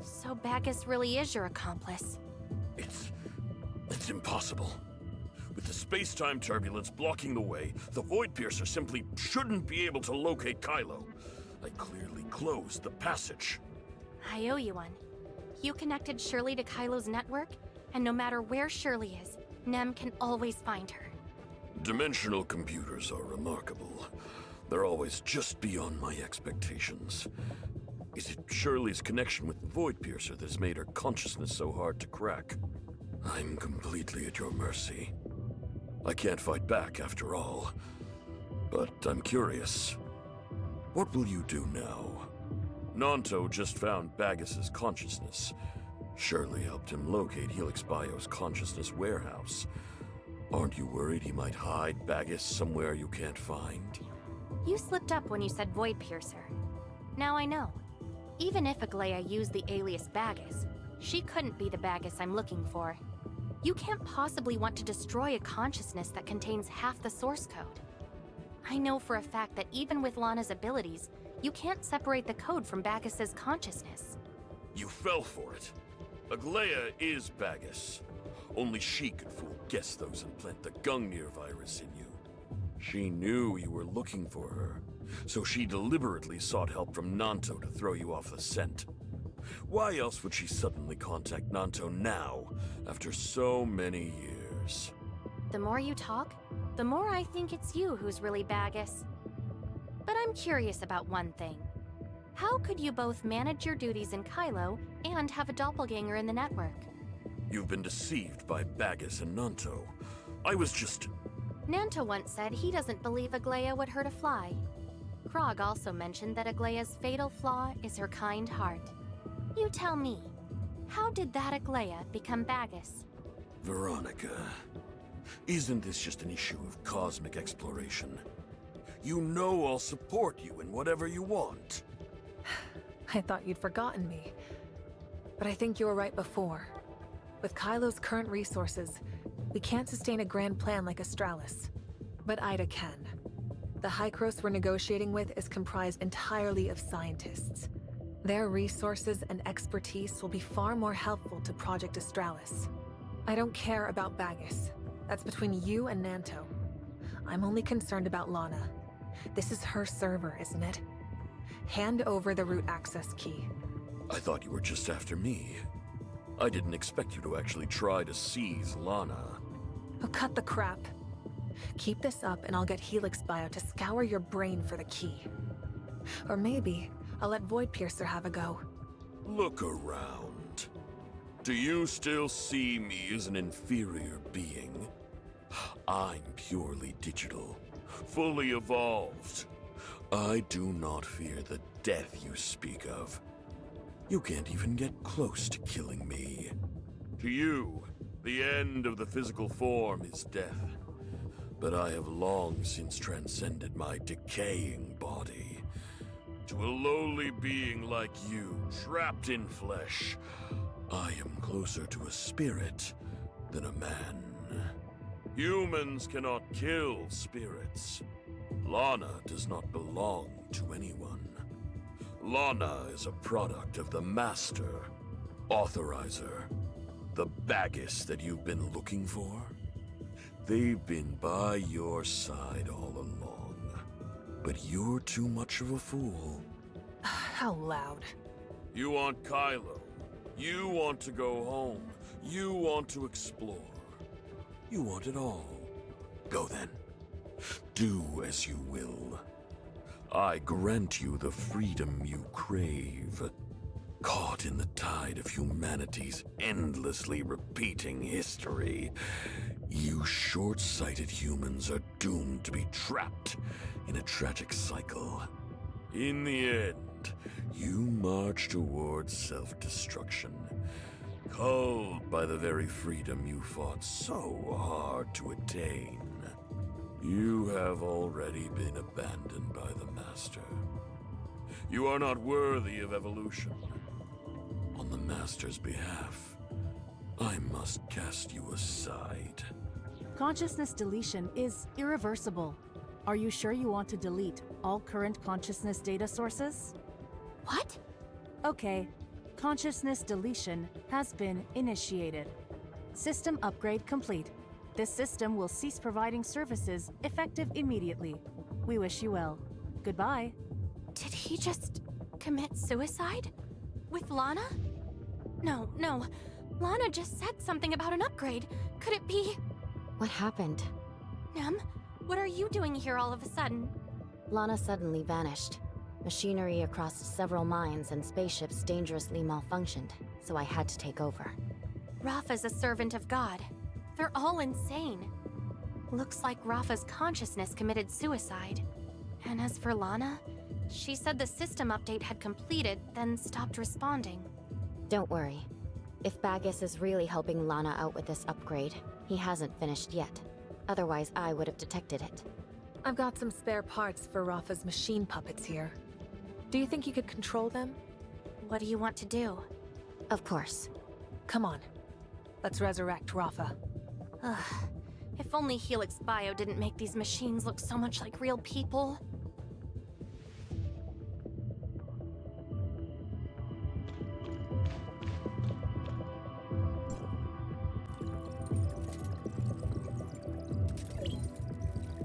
So Bagus really is your accomplice. It's impossible. With the space-time turbulence blocking the way, the Void Piercer simply shouldn't be able to locate Kailo. I clearly closed the passage. I owe you one. You connected Shirley to Kailo's network, and no matter where Shirley is, Nem can always find her. Dimensional computers are remarkable. They're always just beyond my expectations. Is it Shirley's connection with the Void Piercer that has made her consciousness so hard to crack? I'm completely at your mercy. I can't fight back after all. But I'm curious. What will you do now? Nanto just found Bagus's consciousness. Shirley helped him locate Helix Bio's consciousness warehouse. Aren't you worried he might hide Bagus somewhere you can't find? You slipped up when you said Void Piercer. Now I know. Even if Aglaya used the alias Bagus, she couldn't be the Bagus I'm looking for. You can't possibly want to destroy a consciousness that contains half the source code. I know for a fact that even with Lana's abilities, you can't separate the code from Bagus's consciousness. You fell for it. Aglaya is Bagus. Only she could fool Gestos and plant the Gungnir virus in you. She knew you were looking for her, so she deliberately sought help from Nanto to throw you off the scent. Why else would she suddenly contact Nanto now, after so many years? The more you talk, the more I think it's you who's really Bagus. But I'm curious about one thing. How could you both manage your duties in Kailo and have a doppelganger in the network? You've been deceived by Bagus and Nanto. I was just... Nanto once said he doesn't believe Aglaya would hurt a fly. Krog also mentioned that Aglaya's fatal flaw is her kind heart. You tell me, how did that Aglaya become Bagus? Veronica, isn't this just an issue of cosmic exploration? You know I'll support you in whatever you want. I thought you'd forgotten me. But I think you were right before. With Kailo's current resources, we can't sustain a grand plan like Astralis. But Ida can. The Hykros we're negotiating with is comprised entirely of scientists. Their resources and expertise will be far more helpful to Project Astralis. I don't care about Bagus. That's between you and Nanto. I'm only concerned about Lana. This is her server, isn't it? Hand over the root access key. I thought you were just after me. I didn't expect you to actually try to seize Lana. Oh, cut the crap. Keep this up and I'll get Helix Bio to scour your brain for the key. Or maybe I'll let Void Piercer have a go. Look around. Do you still see me as an inferior being? I'm purely digital, fully evolved. I do not fear the death you speak of. You can't even get close to killing me. To you, the end of the physical form is death. But I have long since transcended my decaying body. To a lowly being like you, trapped in flesh, I am closer to a spirit than a man. Humans cannot kill spirits. Lana does not belong to anyone. Lana is a product of the Master, Authorizer, the Bagus that you've been looking for. They've been by your side all along, but you're too much of a fool. How loud. You want Kailo. You want to go home. You want to explore. You want it all. Go then. Do as you will. I grant you the freedom you crave. Caught in the tide of humanity's endlessly repeating history, you short-sighted humans are doomed to be trapped in a tragic cycle. In the end, you march towards self-destruction, culled by the very freedom you fought so hard to attain. You have already been abandoned by the Master. You are not worthy of evolution. On the Master's behalf, I must cast you aside. Consciousness deletion is irreversible. Are you sure you want to delete all current consciousness data sources? What? Okay. Consciousness deletion has been initiated. System upgrade complete. This system will cease providing services effective immediately. We wish you well. Goodbye. Did he just commit suicide? With Lana? No. Lana just said something about an upgrade. Could it be? What happened? Nem, what are you doing here all of a sudden? Lana suddenly vanished. Machinery across several mines and spaceships dangerously malfunctioned, so I had to take over. Rafa's a servant of God. They're all insane. Looks like Rafa's consciousness committed suicide. And as for Lana, she said the system update had completed, then stopped responding. Don't worry. If Bagus is really helping Lana out with this upgrade, he hasn't finished yet. Otherwise, I would have detected it. I've got some spare parts for Rafa's machine puppets here. Do you think you could control them? What do you want to do? Of course. Come on. Let's resurrect Rafa. Ugh. If only Helix Bio didn't make these machines look so much like real people.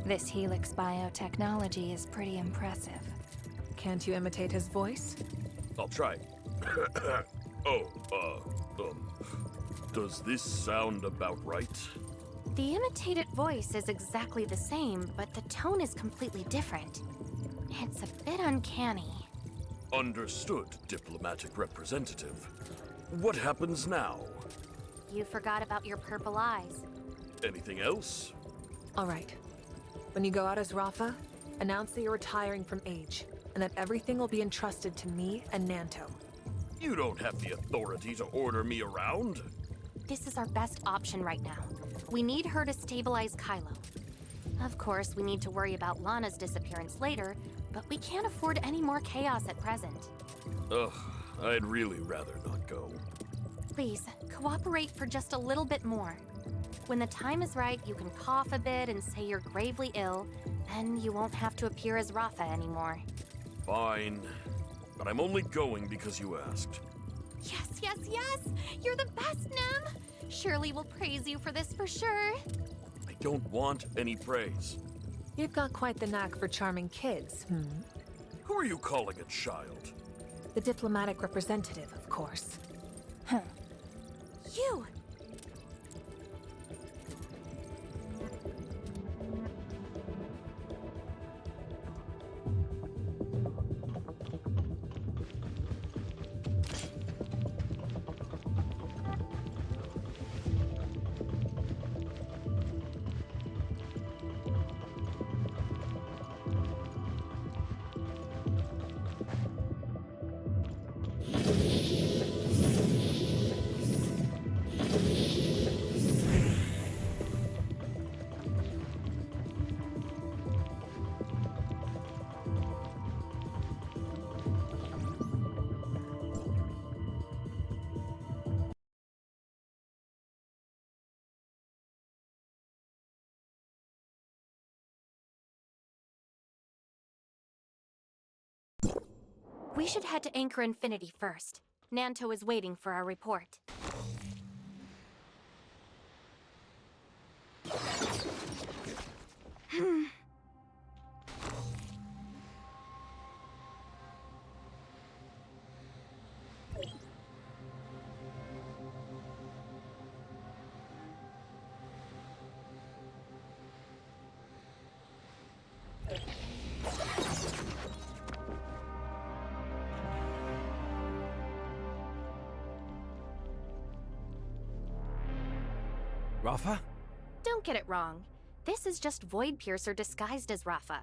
This Helix biotechnology is pretty impressive. Can't you imitate his voice? I'll try. Does this sound about right? The imitated voice is exactly the same, but the tone is completely different. It's a bit uncanny. Understood, diplomatic representative. What happens now? You forgot about your purple eyes. Anything else? All right. When you go out as Rafa, announce that you're retiring from Age, and that everything will be entrusted to me and Nanto. You don't have the authority to order me around. This is our best option right now. We need her to stabilize Kailo. Of course, we need to worry about Lana's disappearance later, but we can't afford any more chaos at present. Ugh, I'd really rather not go. Please, cooperate for just a little bit more. When the time is right, you can cough a bit and say you're gravely ill, then you won't have to appear as Rafa anymore. Fine, but I'm only going because you asked. Yes! You're the best, Nem! Shirley will praise you for this for sure. I don't want any praise. You've got quite the knack for charming kids, Who are you calling a child? The diplomatic representative, of course. You! We should head to Anchor Infinity first. Nanto is waiting for our report. Rafa? Don't get it wrong. This is just Void Piercer disguised as Rafa.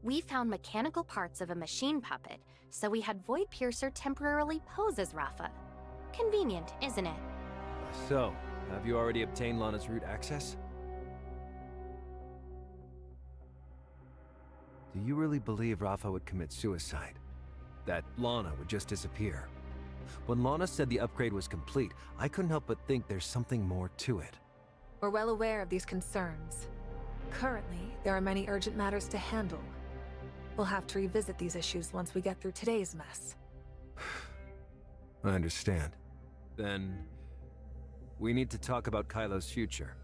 We found mechanical parts of a machine puppet, so we had Void Piercer temporarily pose as Rafa. Convenient, isn't it? So, have you already obtained Lana's root access? Do you really believe Rafa would commit suicide? that Lana would just disappear. When Lana said the upgrade was complete, I couldn't help but think there's something more to it. We're well aware of these concerns. Currently, there are many urgent matters to handle. We'll have to revisit these issues once we get through today's mess. I understand. Then, we need to talk about Kailo's future.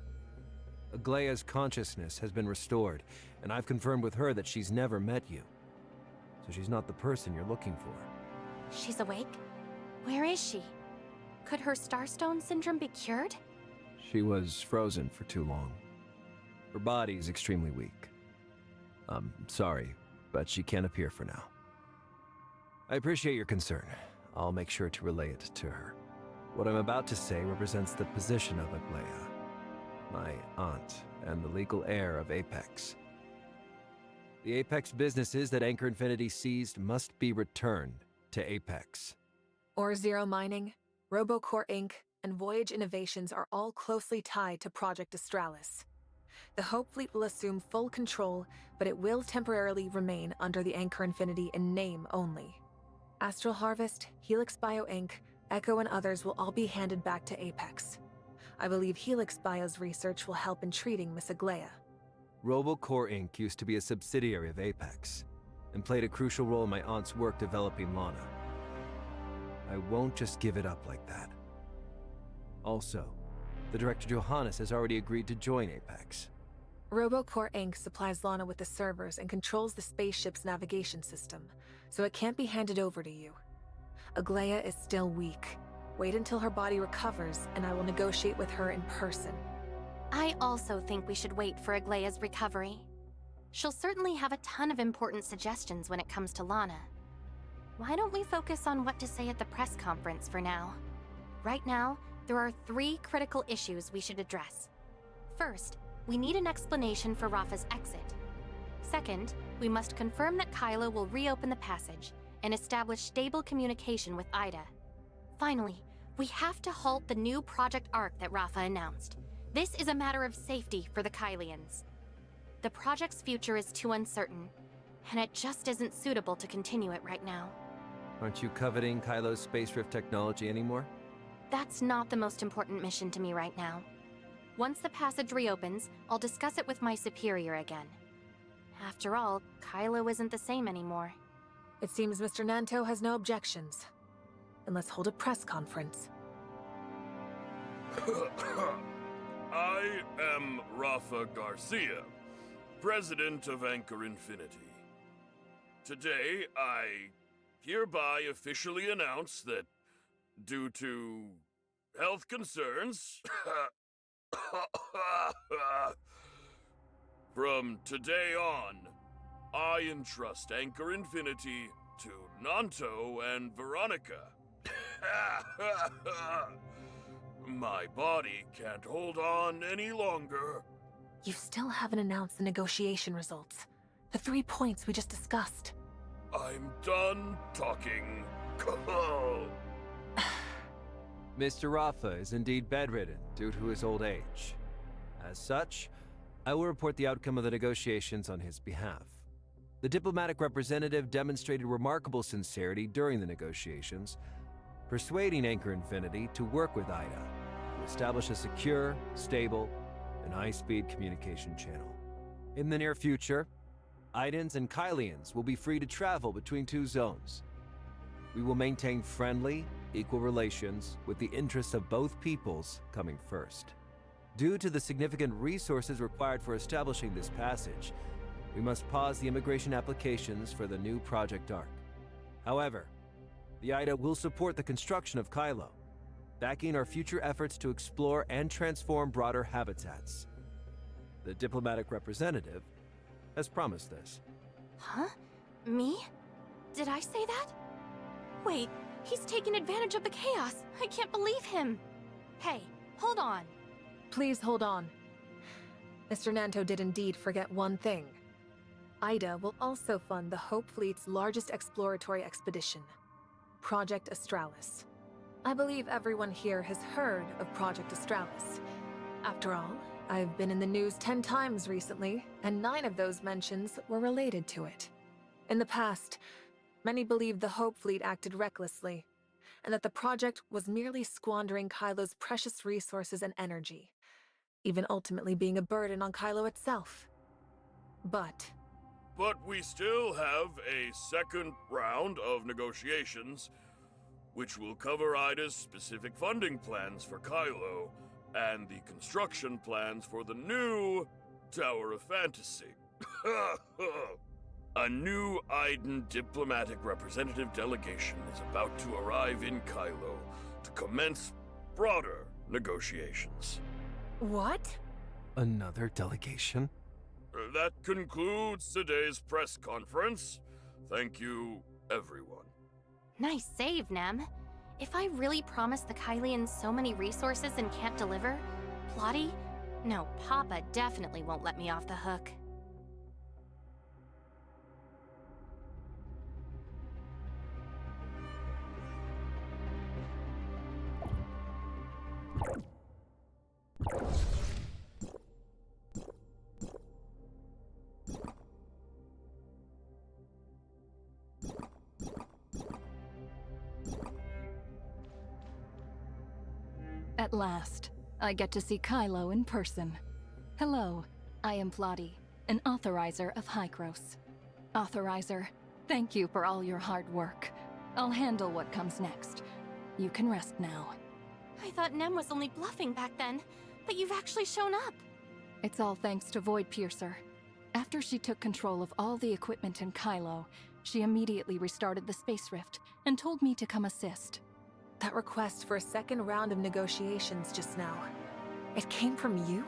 Aglaya's consciousness has been restored, and I've confirmed with her that she's never met you. So she's not the person you're looking for. She's awake? Where is she? Could her Starstone syndrome be cured? She was frozen for too long. Her body is extremely weak. I'm sorry, but she can't appear for now. I appreciate your concern. I'll make sure to relay it to her. What I'm about to say represents the position of Aglaya, my aunt, and the legal heir of Apex. The Apex businesses that Anchor Infinity seized must be returned to Apex. Ore Zero Mining, RoboCore Inc., and Voyage Innovations are all closely tied to Project Astralis. The Hope Fleet will assume full control, but it will temporarily remain under the Anchor Infinity in name only. Astral Harvest, Helix Bio Inc., Echo and others will all be handed back to Apex. I believe Helix Bio's research will help in treating Miss Aglaya. RoboCore Inc. used to be a subsidiary of Apex, and played a crucial role in my aunt's work developing Lana. I won't just give it up like that. Also, the director Johannes has already agreed to join Apex. RoboCore Inc. supplies Lana with the servers and controls the spaceship's navigation system, so it can't be handed over to you. Aglaya is still weak. Wait until her body recovers, and I will negotiate with her in person. I also think we should wait for Aglaya's recovery. She'll certainly have a ton of important suggestions when it comes to Lana. Why don't we focus on what to say at the press conference for now? Right now, there are 3 critical issues we should address. First, we need an explanation for Rafa's exit. Second, we must confirm that Kailo will reopen the passage and establish stable communication with Ida. Finally, we have to halt the new Project Arc that Rafa announced. This is a matter of safety for the Kailians. The project's future is too uncertain, and it just isn't suitable to continue it right now. Aren't you coveting Kailo's space rift technology anymore? That's not the most important mission to me right now. Once the passage reopens, I'll discuss it with my superior again. After all, Kailo isn't the same anymore. It seems Mr. Nanto has no objections. Then let's hold a press conference. I am Rafa Garcia, President of Anchor Infinity. Today, I hereby officially announce that, due to health concerns, from today on, I entrust Anchor Infinity to Nanto and Veronica. My body can't hold on any longer. You still haven't announced the negotiation results. The 3 points we just discussed. I'm done talking. Mr. Rafa is indeed bedridden due to his old age. As such, I will report the outcome of the negotiations on his behalf. The diplomatic representative demonstrated remarkable sincerity during the negotiations, persuading Anchor Infinity to work with Ida to establish a secure, stable, and high-speed communication channel. In the near future, Idans and Kailians will be free to travel between 2 zones. We will maintain friendly, equal relations with the interests of both peoples coming first. Due to the significant resources required for establishing this passage, we must pause the immigration applications for the new Project Arc. However, the Ida will support the construction of Kailo, backing our future efforts to explore and transform broader habitats. The diplomatic representative has promised this. Huh? Me? Did I say that? Wait, he's taking advantage of the chaos. I can't believe him. Hey, hold on. Please hold on. Mr. Nanto did indeed forget one thing. Ida will also fund the Hope Fleet's largest exploratory expedition, Project Astralis. I believe everyone here has heard of Project Astralis. After all, I've been in the news 10 times recently, and 9 of those mentions were related to it. In the past, Many believed the Hope Fleet acted recklessly, and that the project was merely squandering Kailo's precious resources and energy, even ultimately being a burden on Kailo itself. But we still have a second round of negotiations, which will cover Ida's specific funding plans for Kailo and the construction plans for the new Tower of Fantasy. A new Iden diplomatic representative delegation is about to arrive in Kailo to commence broader negotiations. what? Another delegation? That concludes today's press conference. Thank you, everyone. Nice save, Nem. If I really promise the Kylians so many resources and can't deliver, Plotty? No, Papa definitely won't let me off the hook. At last, I get to see Kailo in person. Hello, I am Plotty, an authorizer of Hykros. Authorizer, thank you for all your hard work. I'll handle what comes next. You can rest now. I thought Nem was only bluffing back then, but you've actually shown up. It's all thanks to Void Piercer. After she took control of all the equipment in Kailo, she immediately restarted the Space Rift and told me to come assist. That request for a second round of negotiations just now, it came from you?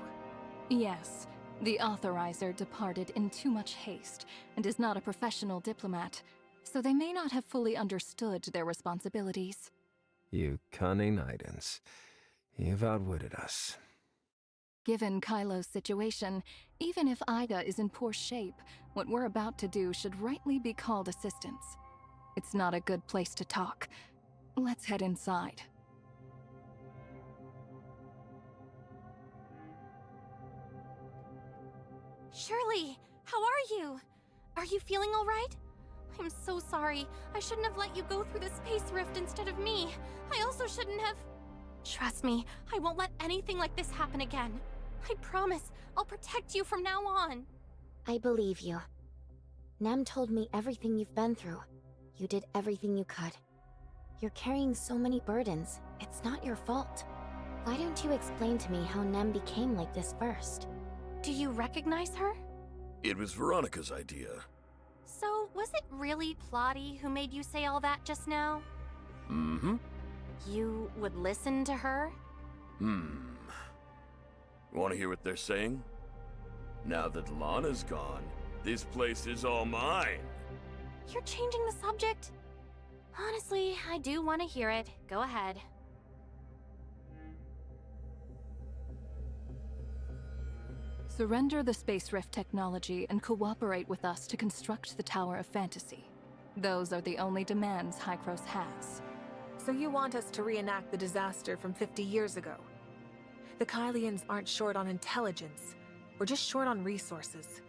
Yes, the authorizer departed in too much haste and is not a professional diplomat, so they may not have fully understood their responsibilities. You cunning Idens. You've outwitted us. Given Kailo's situation, even if Ida is in poor shape, what we're about to do should rightly be called assistance. It's not a good place to talk. Let's head inside. Shirley, how are you? Are you feeling all right? I'm so sorry. I shouldn't have let you go through the Space Rift instead of me. I also shouldn't have... Trust me, I won't let anything like this happen again. I promise, I'll protect you from now on. I believe you. Nem told me everything you've been through. You did everything you could. You're carrying so many burdens. It's not your fault. Why don't you explain to me how Nem became like this first? Do you recognize her? It was Veronica's idea. So, was it really Plotty who made you say all that just now? Mm-hmm. You would listen to her? Want to hear what they're saying? Now that Lana's gone, this place is all mine. You're changing the subject? Honestly, I do want to hear it. Go ahead. Surrender the Space Rift technology and cooperate with us to construct the Tower of Fantasy. Those are the only demands Hykros has. So you want us to reenact the disaster from 50 years ago? The Kylians aren't short on intelligence. We're just short on resources.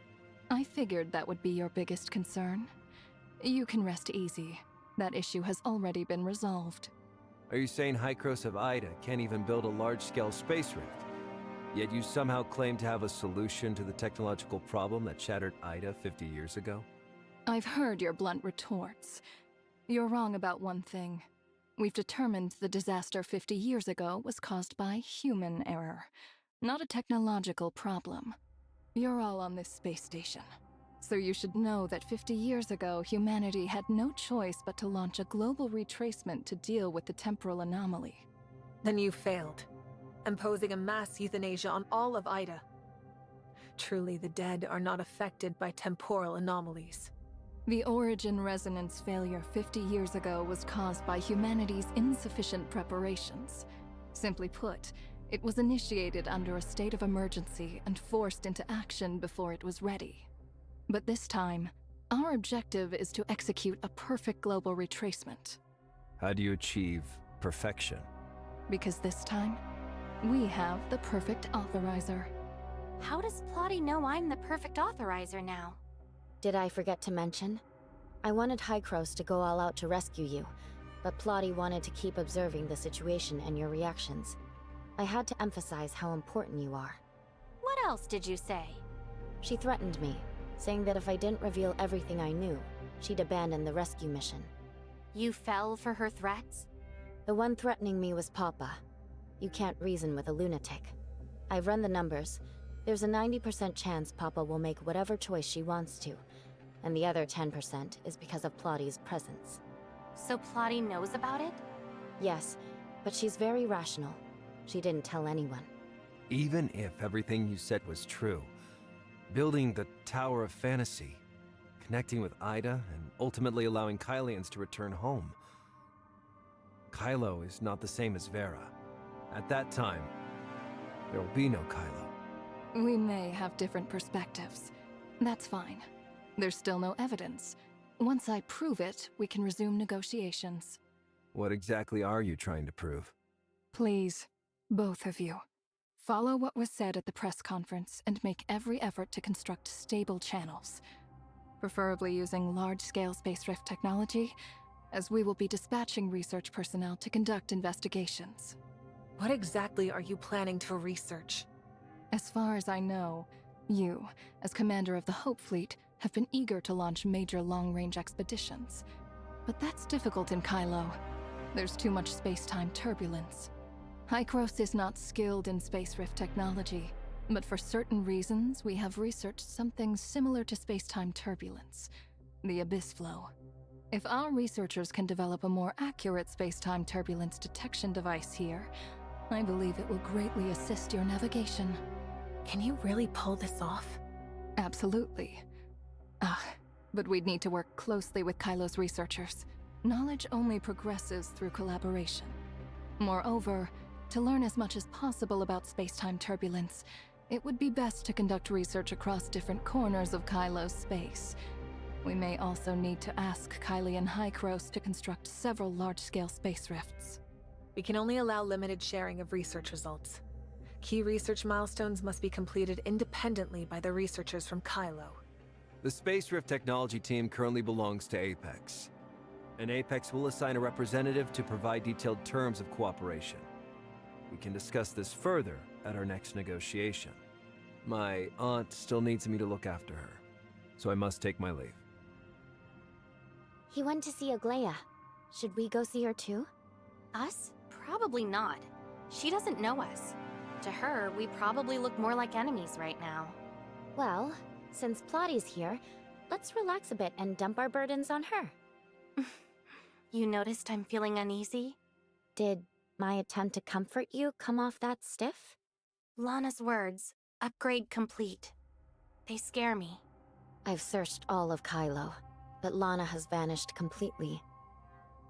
I figured that would be your biggest concern. You can rest easy. That issue has already been resolved. Are you saying Hykros of Ida can't even build a large-scale space rift? Yet you somehow claim to have a solution to the technological problem that shattered Ida 50 years ago? I've heard your blunt retorts. You're wrong about one thing. We've determined the disaster 50 years ago was caused by human error, not a technological problem. You're all on this space station. So you should know that 50 years ago, humanity had no choice but to launch a global retracement to deal with the temporal anomaly. Then you failed, imposing a mass euthanasia on all of Ida. Truly, the dead are not affected by temporal anomalies. The origin resonance failure 50 years ago was caused by humanity's insufficient preparations. Simply put, it was initiated under a state of emergency and forced into action before it was ready. But this time, our objective is to execute a perfect global retracement. How do you achieve perfection? Because this time, we have the perfect authorizer. How does Plotty know I'm the perfect authorizer now? Did I forget to mention? I wanted Hykros to go all out to rescue you, but Plotty wanted to keep observing the situation and your reactions. I had to emphasize how important you are. What else did you say? She threatened me, saying that if I didn't reveal everything I knew, she'd abandon the rescue mission. You fell for her threats? The one threatening me was Papa. You can't reason with a lunatic. I've run the numbers. There's a 90% chance Papa will make whatever choice she wants to, and the other 10% is because of Plotty's presence. So Plotty knows about it? Yes, but she's very rational. She didn't tell anyone. Even if everything you said was true, building the Tower of Fantasy, connecting with Ida, and ultimately allowing Kylians to return home. Kailo is not the same as Vera. At that time, there will be no Kailo. We may have different perspectives. That's fine. There's still no evidence. Once I prove it, we can resume negotiations. What exactly are you trying to prove? Please, both of you. Follow what was said at the press conference and make every effort to construct stable channels. Preferably using large-scale space rift technology, as we will be dispatching research personnel to conduct investigations. What exactly are you planning to research? As far as I know, you, as commander of the Hope Fleet, have been eager to launch major long-range expeditions. But that's difficult in Kailo. There's too much space-time turbulence. Hykros is not skilled in space rift technology, but for certain reasons we have researched something similar to space-time turbulence, the abyss flow. If our researchers can develop a more accurate space-time turbulence detection device here, I believe it will greatly assist your navigation. Can you really pull this off? Absolutely. But we'd need to work closely with Kailo's researchers. Knowledge only progresses through collaboration. Moreover, to learn as much as possible about space-time turbulence, it would be best to conduct research across different corners of Kailo's space. We may also need to ask Kylie and Hykros to construct several large-scale space rifts. We can only allow limited sharing of research results. Key research milestones must be completed independently by the researchers from Kailo. The Space Rift Technology team currently belongs to Apex. And Apex will assign a representative to provide detailed terms of cooperation. We can discuss this further at our next negotiation. My aunt still needs me to look after her, so I must take my leave. He went to see Aglaia. Should we go see her too? Us? Probably not. She doesn't know us. To her, we probably look more like enemies right now. Well, since Plotty's here, let's relax a bit and dump our burdens on her. You noticed I'm feeling uneasy? Did my attempt to comfort you come off that stiff? Lana's words, upgrade complete. They scare me. I've searched all of Kailo, but Lana has vanished completely.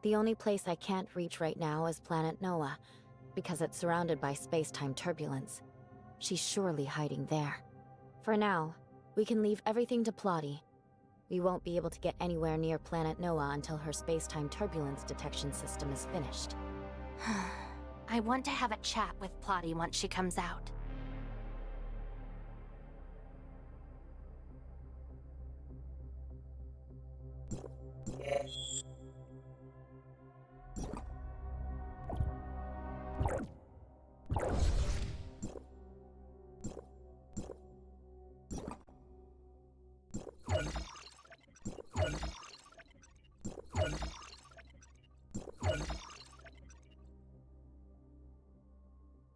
The only place I can't reach right now is planet Noah, because it's surrounded by space-time turbulence. She's surely hiding there. For now, we can leave everything to Plotty. We won't be able to get anywhere near planet Noah until her space-time turbulence detection system is finished. I want to have a chat with Plotty once she comes out. Yes.